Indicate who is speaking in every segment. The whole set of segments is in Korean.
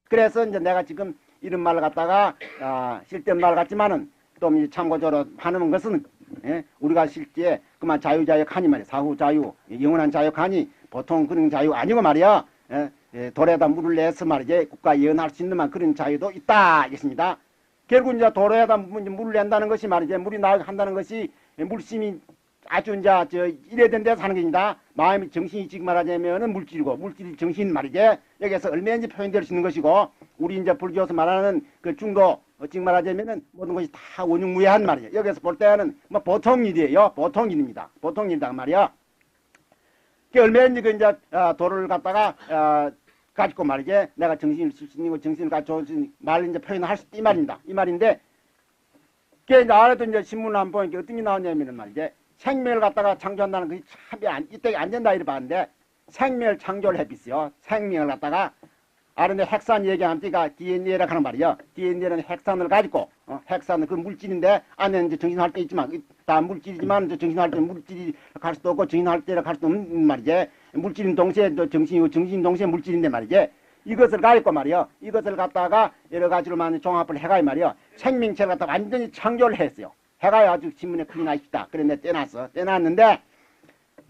Speaker 1: 그래서 이제 내가 지금 이런 말을 갖다가 쓸데없는 말 같지만은 또 참고적으로 하는 것은 우리가 실제 그만 자유자역하니 말이야. 사후 자유, 영원한 자유하니 보통 그런 자유 아니고 말이야. 도로에다 물을 내서 말이지 국가 예언할 수 있는 만 그런 자유도 있다 이겠습니다. 결국 이제 도로에다 물을 낸다는 것이 말이지 물이 나간다는 것이 물심이 아주 이제 이래야 된 데서 하는 것입니다. 마음이 정신이 지금 말하자면은 물질이고 물질이 정신 말이지 여기에서 얼마인지 표현될 수 있는 것이고 우리 이제 불교에서 말하는 그 중도 지금 말하자면은 모든 것이 다 원흉무해한 말이에요. 여기서 볼 때는 뭐 보통 일이에요. 보통 일입니다. 보통 일이다 말이야. 그 얼마인지 그 이제 도를 갖다가 가지고 말이지 내가 정신을 쓸 수 있는 거 정신을 가지고 말 이제 표현할 수 있다 이 말입니다. 이 말인데 그 이제 아래도 이제 신문을 한번 보니까 어떤 게 나오냐면은 말이지 생명을 갖다가 창조한다는 것이 참 이때 안 된다 이래 봤는데 생명을 창조를 해비스요. 생명을 갖다가 아래에 핵산 얘기하니까 DNA라고 하는 말이요. DNA는 핵산을 가지고 핵산은 그 물질인데 안에 이제 정신활동 있지만 다 물질이지만 이제 정신활동 물질이 갈 수도 없고 정신활동이라 갈 수도 없는 말이지. 물질인 동시에 정신 동시에 물질인데 말이지. 이것을 가지고 말이요. 이것을 갖다가 여러 가지로 많이 종합을 해가 말이요. 생명체를 갖다가 완전히 창조를 했어요. 해가 아주 신문에 크게 나있다. 그래 내가 떼놨는데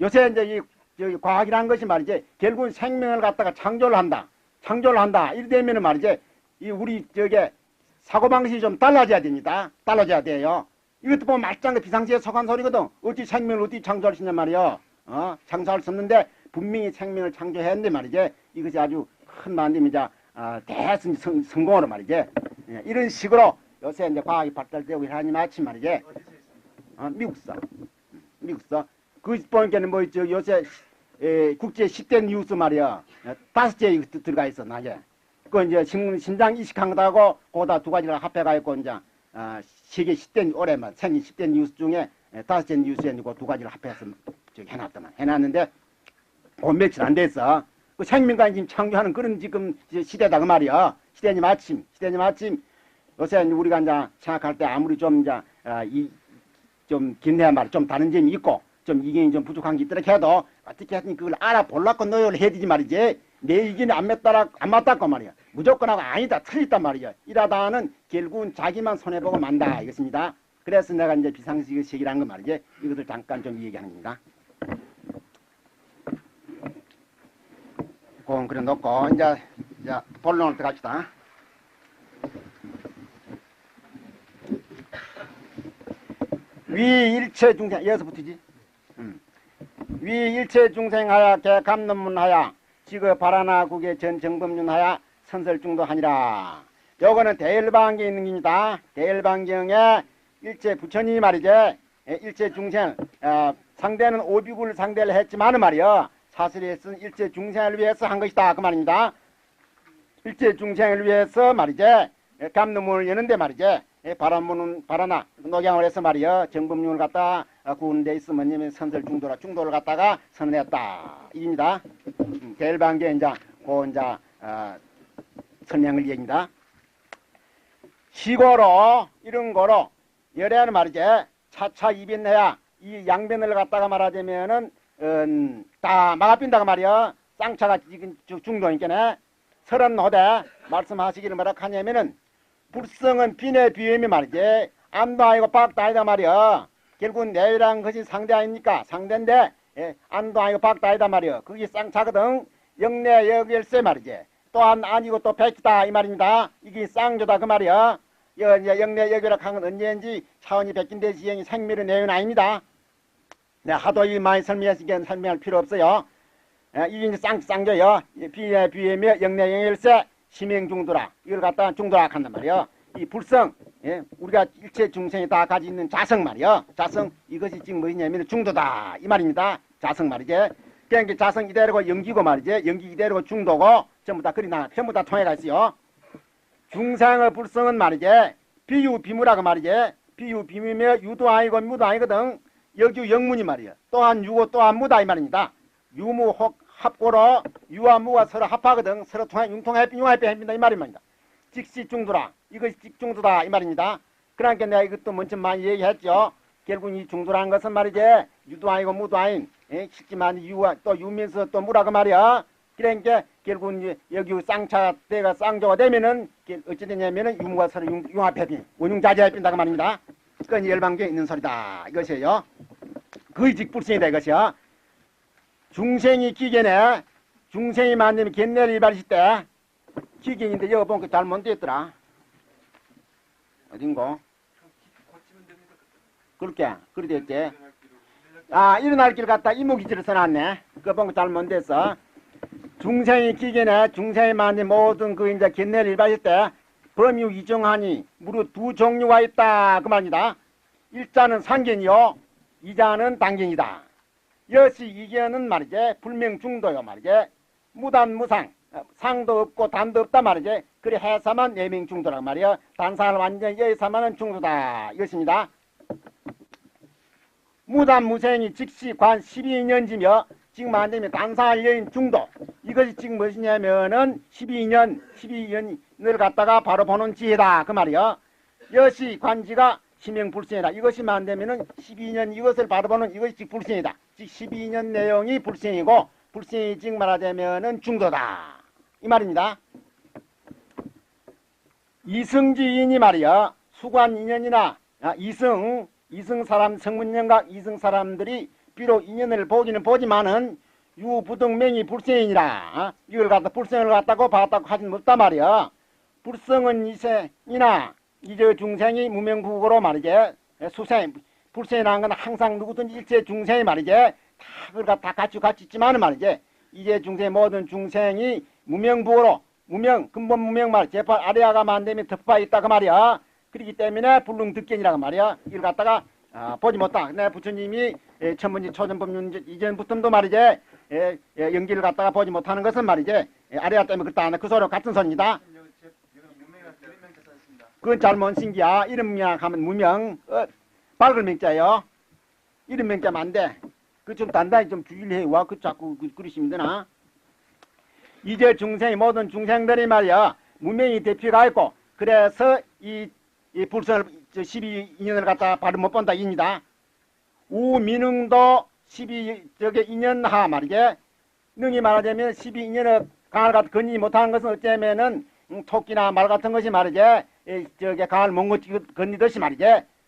Speaker 1: 요새 이제 이 과학이라는 것이 말이지 결국은 생명을 갖다가 창조를 한다. 이래 되면은 말이지 이 우리 사고방식이 좀 달라져야 됩니다. 달라져야 돼요. 이것도 보면 말짱 비상시에 속한 소리거든. 어찌 생명을 어떻게 창조할 수 있냐 말이요. 창조할 수 없는데 분명히 생명을 창조했는데 말이지 이것이 아주 큰 만듦이자 성공으로 말이지 이런 식으로 요새 이제 과학이 발달되고 하니 마침 말이지 미국서 그 보니까는 뭐 요새 국제 10대 뉴스 말이야 5개 들어가 있어 나게 그 이제 심장 이식한 거하고 그거다 두 가지를 합해가 있고 이제 세계 10대 올해만 생긴 10대 뉴스 중에 5개 뉴스에 그 두 가지를 합해서 해놨더만 해놨는데 며칠 안 됐어. 그 생명까지 지금 창조하는 그런 지금 시대다 그 말이야. 시대니 마침 요새 우리가 이제 생각할 때 아무리 좀 이제 좀 긴내야 말 좀 다른 점이 있고 좀 이견이 좀 부족한 게 있더라 해도 어떻게 하든 그걸 알아보려고 노력을 해야 되지 말이지. 내 의견이 안 맞다고 말이야. 무조건 하고 아니다 틀렸단 말이야. 이러다는 결국은 자기만 손해보고 만다 이것입니다. 그래서 내가 이제 비상식이라는 거 말이지. 이것을 잠깐 좀 얘기하는 겁니다. 그래 놓고 이제 본론을 들어갑시다. 위 일체 중생 여기서부터지. 위 일체 중생하야 개감론문하야 지그 바라나 국의 전 정법륜하야 선설중도 하니라. 요거는 대일방경에 있는 겁니다. 대일방경에 일체 부처님이 말이지 일체 중생 상대는 오비구를 상대를 했지만은 말이야 사슬에서는 일체 중생을 위해서 한 것이다 그 말입니다. 일체 중생을 위해서 말이지 감론문을 여는데 말이지 바라나 녹양을 해서 말이야 정법륜을 갖다 구운 데 있으면 중도를 갖다가 선언했다 이입니다. 대일방경에 이제 설명을 얘기입니다. 시고로 이런 거로 열애는 말이지 차차 이변해야 이 양변을 갖다가 말하자면은 다 막아빈다고 말이야. 쌍차가 지금 중도니까네. 30호대 말씀하시기를 뭐라 하냐면은 불성은 빈의 비염이 말이지 안도 아니고 박도 아니다 말이야. 결국은 내유라는 것이 상대 아닙니까? 상대인데 안도 아니고 박도 아니다 말이야. 그게 쌍차거든. 영내 역일세 말이지. 또한 아니고 또 백기다 이 말입니다. 이게 쌍조다 그 말이야. 영내 역이라고 하는 건 언제인지 차원이 백긴데 지형이 생멸의 내용은 아닙니다. 네, 하도 이 많이 설명했으니까 설명할 필요 없어요. 이게 이제 쌍조요. 비에며 영내 영일세 심행중도라. 이걸 갖다가 중도라 한단 말이야. 이 불성, 우리가 일체 중생이 다 가지고 있는 자성 말이야. 자성, 이것이 지금 뭐냐면 중도다. 이 말입니다. 자성 말이지. 그러니까 자성 이대로고 영기고 말이지. 영기 이대로고 중도고 전부 다 전부 다 통해가 있어요. 중생의 불성은 말이지. 비유 비무라고 말이지. 비유 비무며 유도 아니고 무도 아니거든. 여기 영문이 말이야. 또한 유고 또한 무다 이 말입니다. 유무 합고로 유와 무가 서로 합하거든. 서로 융통해 융합합니다 이 말입니다. 직시 중도라. 이것이 직중도다 이 말입니다. 그러니까 내가 이것도 먼저 많이 얘기했죠. 결국 이 중도라는 것은 말이지 유도 아니고 무도 아닌 실지만 유와 또 유면서 또 무라고 말이야. 그러니까 결국 이제 여기 쌍차 때가 쌍조가 되면은 어찌 되냐면은 유무가 서로 융합해비 원융자재해 빈다고 말입니다. 그건 열방교에 있는 소리다 이것이에요. 거의 직불성이다 이것이요. 중생이 기견에 중생이 만들면 견내를 일발하실 때 기견인데 여기 보니까 잘못됐더라. 어딘고? 그렇게 그리 됐지. 아 일어날 길 갖다 이무기지를 써놨네. 그거 보니까 잘못됐어. 중생이 기견에 중생이 만든 모든 그 이제 견내를 일발하실 때 범유 이정하니 무릇 두 종류가 있다 그 말입니다. 일자는 상견이요 이자는 단견이다. 여시 이견은 말이지 불명중도요 말이지 무단무상 상도 없고 단도 없다 말이지 그래 해사만 내명중도란 말이요 단상을 완전히 여의사만은 중도다 이것입니다. 무단무생이 즉시 관 12년지며 지금 안되면 단상할 여인 중도 이것이 지금 무엇이냐면은 12년을 갖다가 바로 보는 지혜다 그 말이요. 여시 관지가 심형불생이다. 이것이 안되면은 12년 이것을 바로 보는 이것이 즉 불생이다. 즉 12년 내용이 불생이고 불생이 즉 말하자면은 중도다 이 말입니다. 이승지인이 말이야 수관 인연이나 이승 사람 성문연각 이승 사람들이 비록 인연을 보기는 보지만은 유부등명이 불생이니라 이걸 갖다 불생을 갖다고 봤다고 하진 없단 말이야. 불성은 이생이나 이제 중생이 무명부고로 말이지 수생 불생이라는 건 항상 누구든지 일체 중생이 말이지 다 그걸 다 같이 있지만은 말이지 이제 중생 모든 중생이 무명부고로 무명 근본 무명 말 재판 아래아가 만되면 덮어 있다 그 말이야. 그렇기 때문에 불능득견이라고 말이야. 이걸 갖다가 보지 못다. 내 부처님이 천문지 초전법륜 이전부터도 말이지 연기를 갖다가 보지 못하는 것은 말이지 아래아 때문에 그렇다 하는 그 소리와 같은 소리입니다. 그건 잘못 신기야. 이름명 하면 무명 밝을 명자요. 이름명자면 안 돼. 그 좀 단단히 좀 주의를 해와. 그 자꾸 그러시면 되나. 이제 중생이 모든 중생들이 말이야 무명이 대표가 있고 그래서 이 불선을 12인연을 갖다 바로 못 본다 입니다. 우민흥도 12저게 인연하 말이지 능히 말하자면 12인연을 강을 갖다 건지지 못하는 것은 어쩌면은 토끼나 말 같은 것이 말이지 저게 강을 못 건지듯이 말이지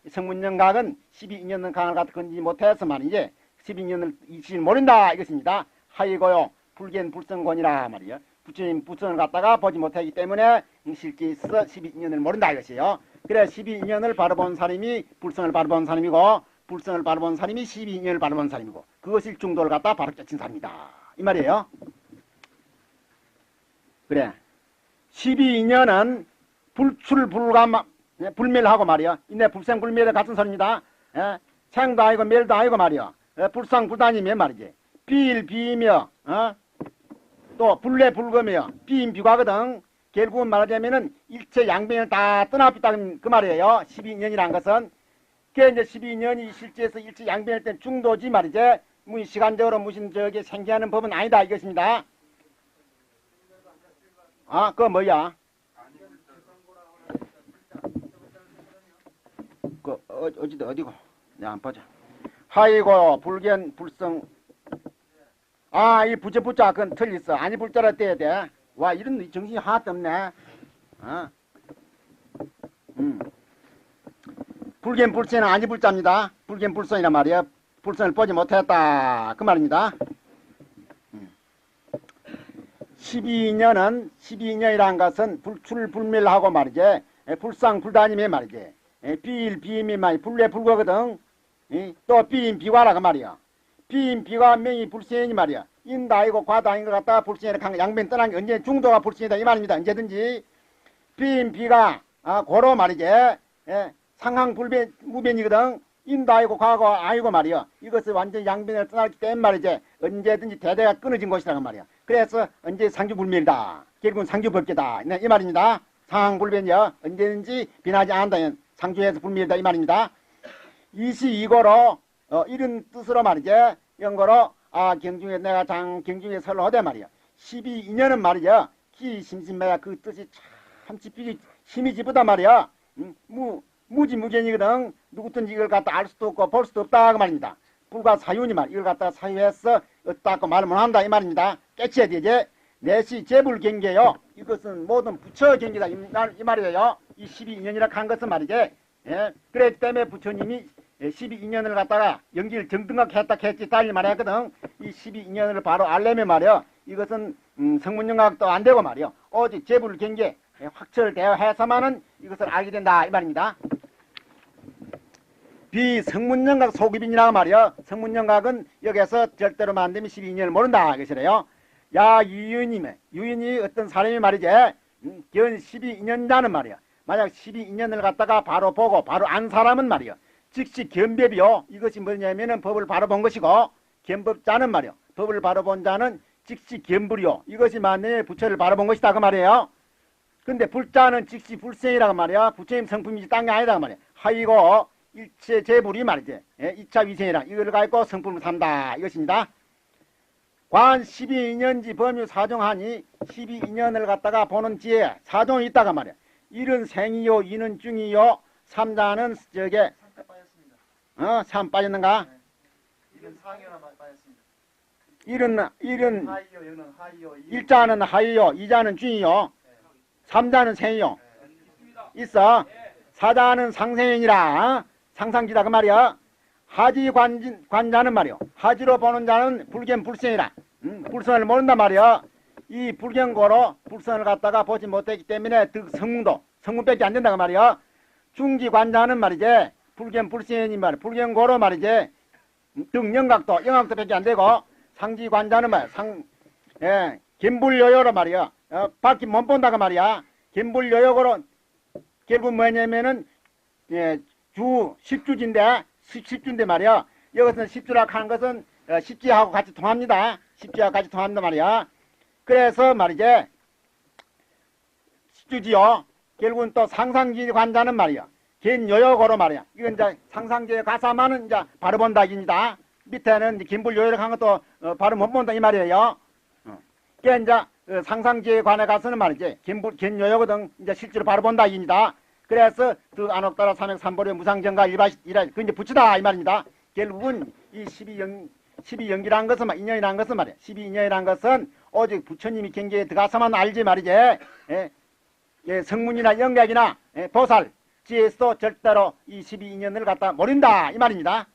Speaker 1: 성문연각은 12인연은 강을 갖다 건지지 못해서 말이지 12인연을 이치를 모른다 이것입니다. 하이고요 불견 불성권이라 말이요. 부처님 불성을 갖다가 보지 못하기 때문에 실제 있어 12인연을 모른다 이것이에요. 그래 12인연을 바로 본 사람이 불성을 바로 본 사람이고 불성을 바로 본 사람이 12인연을 바로 본 사람이고 그것을 중도를 갖다 바로 쫓은 사람이다 이 말이에요. 그래 12인연은 불출불감 불멸하고 말이야. 이내 불생불멸의 같은 소리입니다. 생도 아니고 멸도 아니고 말이야. 불상불단이며 말이지. 비일비이며 또 불례불거며 비인비과거든. 결국은 말하자면은 일체 양변을 다 떠나봤다 그 말이에요. 12년이란 것은 그 이제 12년이 실제에서 일체 양변일 땐 중도지 말이지. 시간적으로 무슨 저게 생기하는 법은 아니다 이것입니다. 그거 뭐야? 그 어디고? 내가 안 보자. 하이고 불견 불성. 이 부처 그건 틀렸어. 아니 불자라 떼야 돼. 와 이런 정신이 하나도 없네. 불견 불성은 아니 불자입니다. 불견 불성이란 말이야. 불성을 보지 못했다 그 말입니다. 12년이란 것은 불출불멸하고 말이지 불상불단임에 말이지 비일비임이 말이 불례불거거든. 또 비인비과라 그 말이야. 비인비과 명이 불생이니 말이야. 인도 아니고 과도 아닌 것 같다 불생이라 양변 떠난 게 언제 중도가 불생이다 이 말입니다. 언제든지 비인비가 고로 말이지 상항불변 무변이거든. 인도 아니고 과거 아니고 말이야. 이것을 완전히 양변을 떠났기 때문에 말이지 언제든지 대대가 끊어진 것이라고 말이야. 그래서 언제 상주불멸이다. 결국은 상주법계다 이 말입니다. 상항불변이야. 언제든지 변하지 않는다. 상주에서 불멸이다 이 말입니다. 이시이고로 이런 뜻으로 말이지 영거로 경중에 내가 경중에 설로 하되 말이야. 12인연은 말이야 기심심매야 그 뜻이 참 짚히기 힘이 짚으다 말이야. 무지무견이거든. 누구든지 이걸 갖다 알 수도 없고 볼 수도 없다 그 말입니다. 불과 사유니 말 이걸 갖다 사유해서 없다고 말을 못한다 이 말입니다. 깨치해야 되지. 내시 재불경계요. 이것은 모든 부처 경계다 이 말이에요. 이 12인연이라 한 것은 말이지. 예. 그랬기 때문에 부처님이 12인연을 갖다가 연기를 정등하게 했다 했지 딸이 말했거든. 이 12인연을 바로 알려면 말이야. 이것은 성문영학도 안 되고 말이야. 오직 재불경계 확철대어해서만은 이것을 알게 된다 이 말입니다. 비성문영각 소급인이라고 말이야. 성문영각은 여기서 절대로 만들면 12인연을 모른다 이것이래요. 야 유인이면 유인이 어떤 사람이 말이지 견 12인연자는 말이야. 만약 12인연을 갖다가 바로 보고 바로 안 사람은 말이야. 즉시 견법이요. 이것이 뭐냐면은 법을 바로 본 것이고 견법자는 말이야. 법을 바로 본 자는 즉시 견불이요. 이것이 만약에 부처를 바로 본 것이다 그 말이에요. 근데 불자는 즉시 불생이라고 말이야. 부처님 성품이지 딴 게 아니다 그 말이야. 하이고 일체 재불이 말이지. 2차 위생이라 이걸 갖고 성품을 산다 이것입니다. 관 12인연지 범유 사정하니 12인연을 갖다가 보는 지에 사정이 있다가 말이야. 일은 생이요, 이는 중이요, 삼자는 저게 삼 빠졌는가?
Speaker 2: 일은 상이요나 빠졌습니다.
Speaker 1: 일은
Speaker 2: 하이요, 여는 하이요.
Speaker 1: 일자는 하이요, 이자는 중이요, 삼자는 생이요. 있어. 사자는 상생이니라 상상기다 그 말이야. 하지 관자는 말이요. 하지로 보는 자는 불견 불생이라. 불선을 모른단 말이야. 이 불견고로 불선을 갖다가 보지 못했기 때문에 성문밖에 안 된다 그 말이야. 중지관자는 말이지 불견 불생이 말이야. 불견고로 말이지 등영각도 영각도밖에 안 되고 상지관자는 말이야. 견불여여로 말이야. 밖에 못 본다 그 말이야. 견불여역으로 결국 뭐냐면은 주 10주인데 10주인데 말이야. 여기서 10주라 하는 것은 십지하고 같이 통합니다. 십지하고 같이 통한단 말이야. 그래서 말이지 10주지요. 결국은 또 상상지 관자는 말이야. 긴 요역으로 말이야. 이건 이제 상상지에 가서만은 이제 바로 본다 입니다. 밑에는 긴불 요역 한 것도 바로 못 본다 이 말이에요. 그러니까 이제 상상지에 관해 가서는 말이지 긴 요역거든 이제 실제로 바로 본다 입니다. 그래서 그 안옥따라 삼액삼보리 무상정가 일이라 그 이제 붙이다 이 말입니다. 결국은 이 12연기라는 것은 인연이라는 것은 말이야. 12인연이라는 것은 오직 부처님이 경계에 들어가서만 알지 말이지. 성문이나 영각이나 보살 지에서도 절대로 이 12인연을 갖다 모른다 이 말입니다.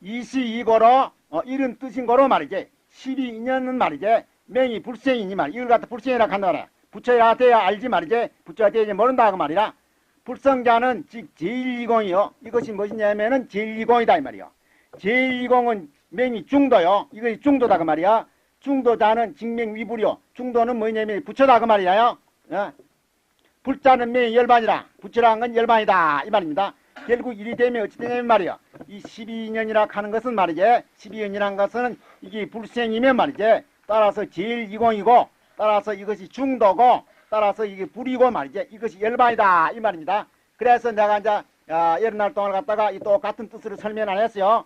Speaker 1: 이시이고로 이런 뜻인 거로 말이지. 12인연은 말이지 명이 불생이니 말. 이걸 갖다 불생이라 한다 말이야. 부처야 돼야 알지 말이지. 부처야 돼야 모른다 그 말이라. 불성자는 즉 제1이공이요. 이것이 무엇이냐면은 제1이공이다 이 말이요. 제1이공은 명이 중도요. 이것이 중도다 그 말이야. 중도자는 직명위불이요. 중도는 뭐냐면 부처다 그 말이에요. 불자는 명이 열반이라. 부처라는 건 열반이다 이 말입니다. 결국 일이 되면 어찌 되냐면 말이야. 이 12인연이라 하는 것은 말이지. 12인연이라는 것은 이게 불생이면 말이지. 따라서 제1이공이고 따라서 이것이 중도고 따라서 이게 불이고 말이지. 이것이 열반이다 이 말입니다. 그래서 내가 이제 여러 날 동안 갖다가 이 똑같은 뜻으로 설명 안 했어요.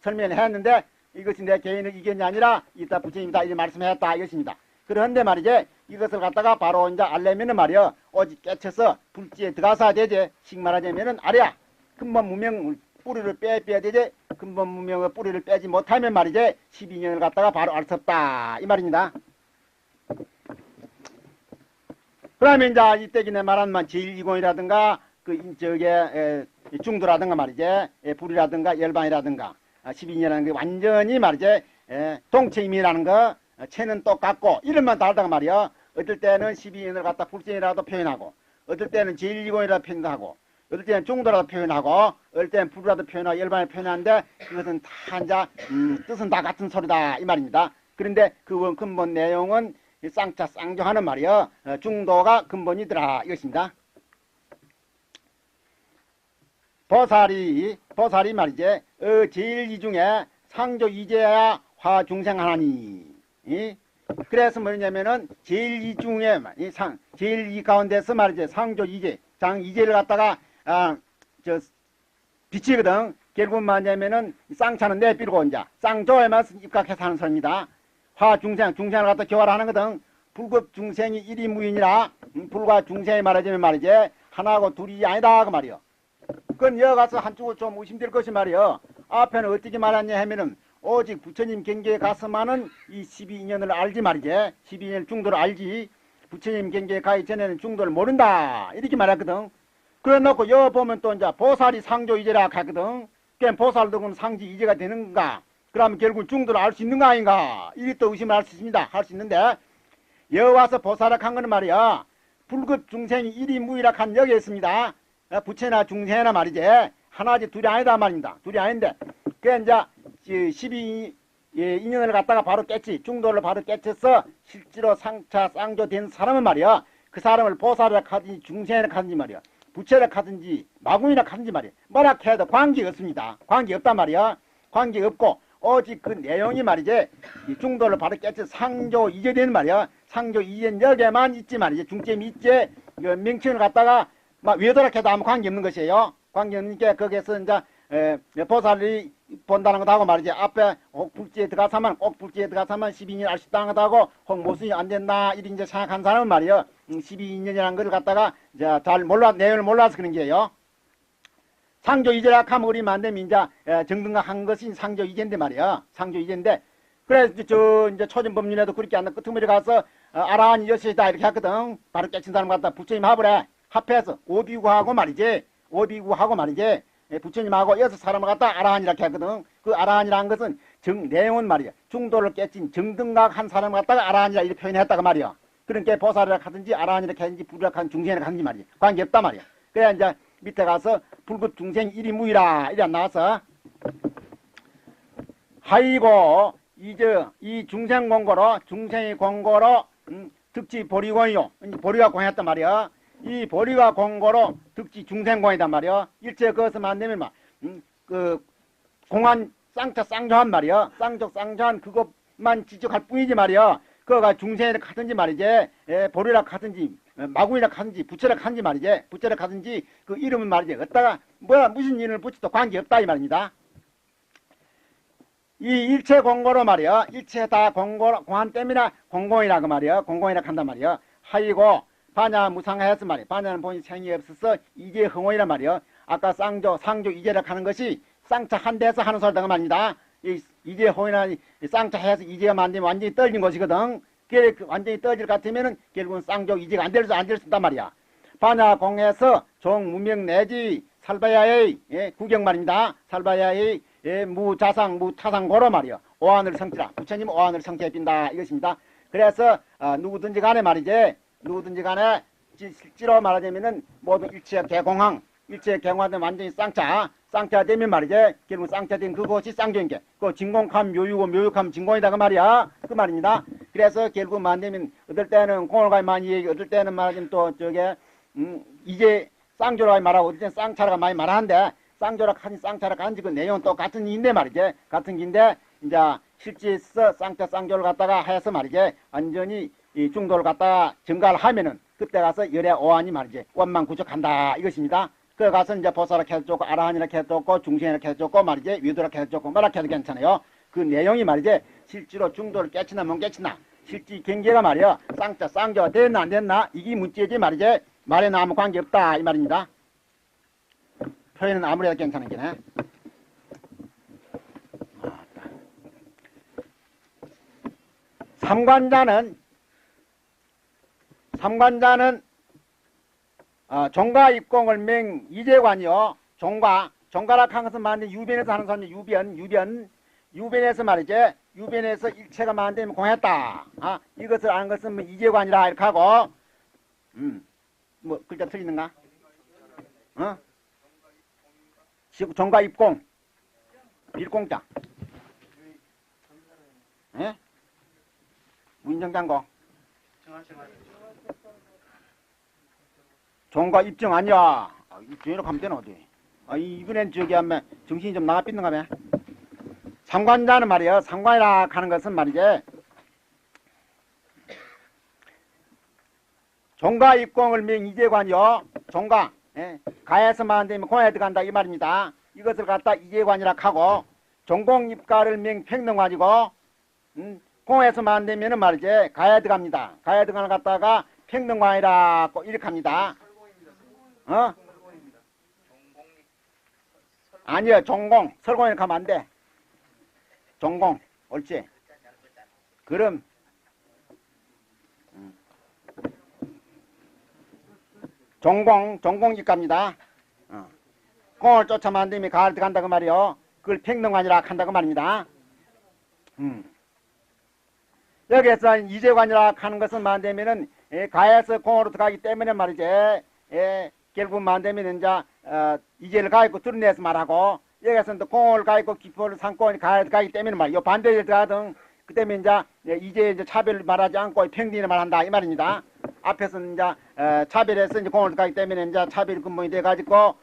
Speaker 1: 설명을 했는데 이것이 내 개인의 의견이 아니라 이따 부처님이다 이렇게 말씀했다 이것입니다. 그런데 말이지 이것을 갖다가 바로 이제 알려면은 말이야 오직 깨쳐서 불지에 들어가서 되지. 식 말하자면은 아래야 근본 무명 뿌리를 빼야 되지. 근본 무명의 뿌리를 빼지 못하면 말이지 12년을 갖다가 바로 알 수 없다 이 말입니다. 그러면 이제 이때기네 말한만 제1이공이라든가 그 저게 중도라든가 말이지 불이라든가 열반이라든가 12년이라는 게 완전히 말이지 동체임이라는 거 체는 똑같고 이름만 다르다가 말이야. 어떨 때는 12년을 갖다 불생이라도 표현하고 어떨 때는 제1이공이라도 표현하고 어떨 때는 중도라도 표현하고 어떨 때는 불이라도 표현하고 열반을 표현하는데 그것은 다 이제 뜻은 다 같은 소리다 이 말입니다. 그런데 그 근본 내용은 쌍차 쌍조하는 말이야. 중도가 근본이더라 이것입니다. 보살이 말이지 제일 이 중에 상조 이제야 화 중생하나니. 그래서 뭐냐면은 제일 이 중에 제일 이 가운데서 말이지 상조 이제 장 이제를 갖다가 빛이거든. 결국 뭐냐면은 쌍차는 내비고 이제 쌍조에만 입각해서 하는 소리입니다. 화 중생을 갖다 교활하는 거든. 불급 중생이 일이 무인이라 불과 중생이 말하자면 말이지 하나하고 둘이 아니다 그 말이요. 그건 여기 가서 한쪽을 좀 의심될 것이 말이요. 앞에는 어떻게 말하냐 하면은 오직 부처님 경계에 가서만은 이 12인연을 알지 말이지. 12인연 중도를 알지. 부처님 경계에 가기 전에는 중도를 모른다. 이렇게 말했거든. 그래 놓고 여 보면 또 이제 보살이 상조 이제라 하거든. 그럼 보살도 그럼 상지 이제가 되는가? 그러면 결국 중도를 알 수 있는 거 아닌가? 이게 또 의심을 할 수 있습니다. 할 수 있는데 여 와서 보살을 한 거는 말이야. 불급 중생이 일이 무이락한 여기에 있습니다. 부처나 중생이나 말이지. 하나지 둘이 아니다 말입니다. 둘이 아닌데. 그 이제 12인연을 갖다가 바로 깼지. 중도를 바로 깨쳐서 실제로 상차 쌍조 된 사람은 말이야. 그 사람을 보살이라 하든지 중생이라 하든지 말이야. 부처라 하든지 마궁이라 하든지 말이야. 뭐라 해도 관계 없습니다. 관계 없단 말이야. 관계 없고 오직 그 내용이 말이지. 이 중도를 바로 깨쳐 상조 이제되는 말이야. 상조 이제 여기에만 있지 말이지. 중점이 있지. 그 명칭을 갖다가 막 외도라 해도 아무 관계 없는 것이에요. 관계 없으니까 거기에서 이제 보살이 본다는 것하고 말이지. 앞에 꼭 불지에 들어가서만 꼭 불지에 들어가서만 12년 알 수 있다는 것하고 혹 모순이 안 된다 이리 이제 생각한 사람은 말이요. 12년이라는 걸 갖다가 이제 잘 내용을 몰라서 그런 게요. 상조 이제라 하면 우리 만되면 이제 정등한 것이 상조 이제인데 말이야. 상조 이제인데 그래서 저 이제 초전법륜에도 그렇게 안나 끄트머리 가서 아라한이 여섯이다 이렇게 했거든. 바로 깨친 사람 갖다 부처님 합을해. 합해서 오비구하고 말이지. 오비구하고 말이지. 부처님하고 여섯 사람을 갖다 아라한이라고 했거든. 그 아라한이라는 것은 내용은 말이야. 중도를 깨친 정등각 한 사람을 갖다가 아라한이라 이렇게 표현했다가 말이야. 그러니까 보살이라 하든지 아라한이라 하든지 불락한 중생이라 하든지 말이야. 관계없다 말이야. 그래야 이제 밑에 가서 불급 중생 일이 무이라 이래 나와서 하이고 이제 이 중생 공고로 중생의 공고로 득지 보리공이요. 보리가 공했단 말이야. 이 보리가 공고로 득지 중생공이단 말이야. 일체 그것을 만들면 막 그 공한 쌍차 쌍조한 말이야. 쌍조한 그것만 지적할 뿐이지 말이야. 그거가 중생이라 하든지 말이지. 보리라 하든지 마구이라 하든지 부처라 하든지 말이지. 부처라 하든지 그 이름은 말이지. 어디다가 뭐야 무슨 이름을 붙여도 관계없다 이 말입니다. 이 일체 공고로 말이야. 일체 다 공고로 공한 때문에 공공이라고 말이야. 공공이라 한단 말이야. 하이고 반야 무상하였어 말이야. 반야는 본인 생이 없어서 이제 흥원이란 말이야. 아까 상조 이제라 하는 것이 쌍차 한 대에서 하는 소리다가 말입니다. 이제 흥이나 쌍차 해서 이제가 만들면 완전히 떨어진 것이거든. 그게 완전히 떨어질 것 같으면은 결국은 쌍조 이제가 안 될 수 있단 말이야. 반야 공에서 종 무명 내지 살바야의 구경 말입니다. 살바야의 무자상 무타상고로 말이야. 오한을 성취라. 부처님 오한을 성취해 빈다 이것입니다. 그래서 누구든지 간에 말이지. 누구든지 간에 실제로 말하자면은 모두 일체 개공항 일체 개공화되면 완전히 쌍차 되면 말이지. 결국 쌍차 된 그것이 쌍조인 게. 그 진공함 묘유고 묘육함 진공이다 그 말이야. 그 말입니다. 그래서 결국 만되면 어떨 때는 공을가 많이 얘기 어떨 때는 말하자면 또 저게 이제 쌍조라고 말하고 어떨 때는 쌍차라고 많이 말하는데 쌍조라 하니 쌍차라 하는지 그 내용은 또 같은 인데 말이지. 같은 인데 이제 실제에서 쌍조를 갖다가 해서 말이지. 완전히 이 중도를 갖다가 증가를 하면은 그때 가서 열의 오한이 말이지. 원만 구족한다 이것입니다. 그 가서 이제 보살라 해도 좋고 아라한이라 해도 좋고 중생이라 해도 좋고 말이지. 위도라 해도 좋고 뭐라 해도 괜찮아요. 그 내용이 말이지. 실제로 중도를 깨치나 못 깨치나 실제 경계가 말이야. 쌍조가 됐나 안 됐나 이게 문제지 말이지. 말에는 아무 관계없다 이 말입니다. 표현은 아무래도 괜찮은 게네. 삼관자는 종가 입공을 맹 이재관이요. 종가라 한 것은 만든 유변에서 하는 사람이 유변에서 말이지. 유변에서 일체가 만들면 공했다. 이것을 아는 것은 뭐 이재관이라 이렇게 하고 뭐 글자 틀리는가? 종가 입공 일공자 무인정장고 종가 입증 아니야. 입증이라고 하면 되나 어디? 이번엔 저기 하면 정신이 좀 나가 삐는가 봐. 상관자는 말이야. 상관이라 하는 것은 말이지. 종가 입공을 명 이재관이요. 종가 가에서만 되면 공에 들어간다 이 말입니다. 이것을 갖다 이재관이라 하고 종공 입가를 명 평등관이고 공에서만 되면은 말이지 가에 들어갑니다. 가에 들어가는 갖다가 평등관이라고 이렇게 합니다. 아니요, 종공 설공이라고 하면 안 돼. 전공. 옳지. 그럼 전공입갑니다. 공을 쫓아만 안 되면 가을 들어간다고 말이요. 그걸 평등관이라 한다고 말입니다. 여기에서 이재관이라 하는 것은 만되면은 가에서 공으로 들어가기 때문에 말이지. 결국 만되면 이제 이제를 가있고 뚫어내서 말하고 여기에서 또 공을 가있고 기포를 삼고 가에 들어가기 때문에 말이요. 반대를 들어가든 그 때문에 이제 차별을 말하지 않고 평등을 말한다 이 말입니다. 앞에서는 이제 차별해서 이제 공을 들어가기 때문에 이제 차별 근본이 돼 가지고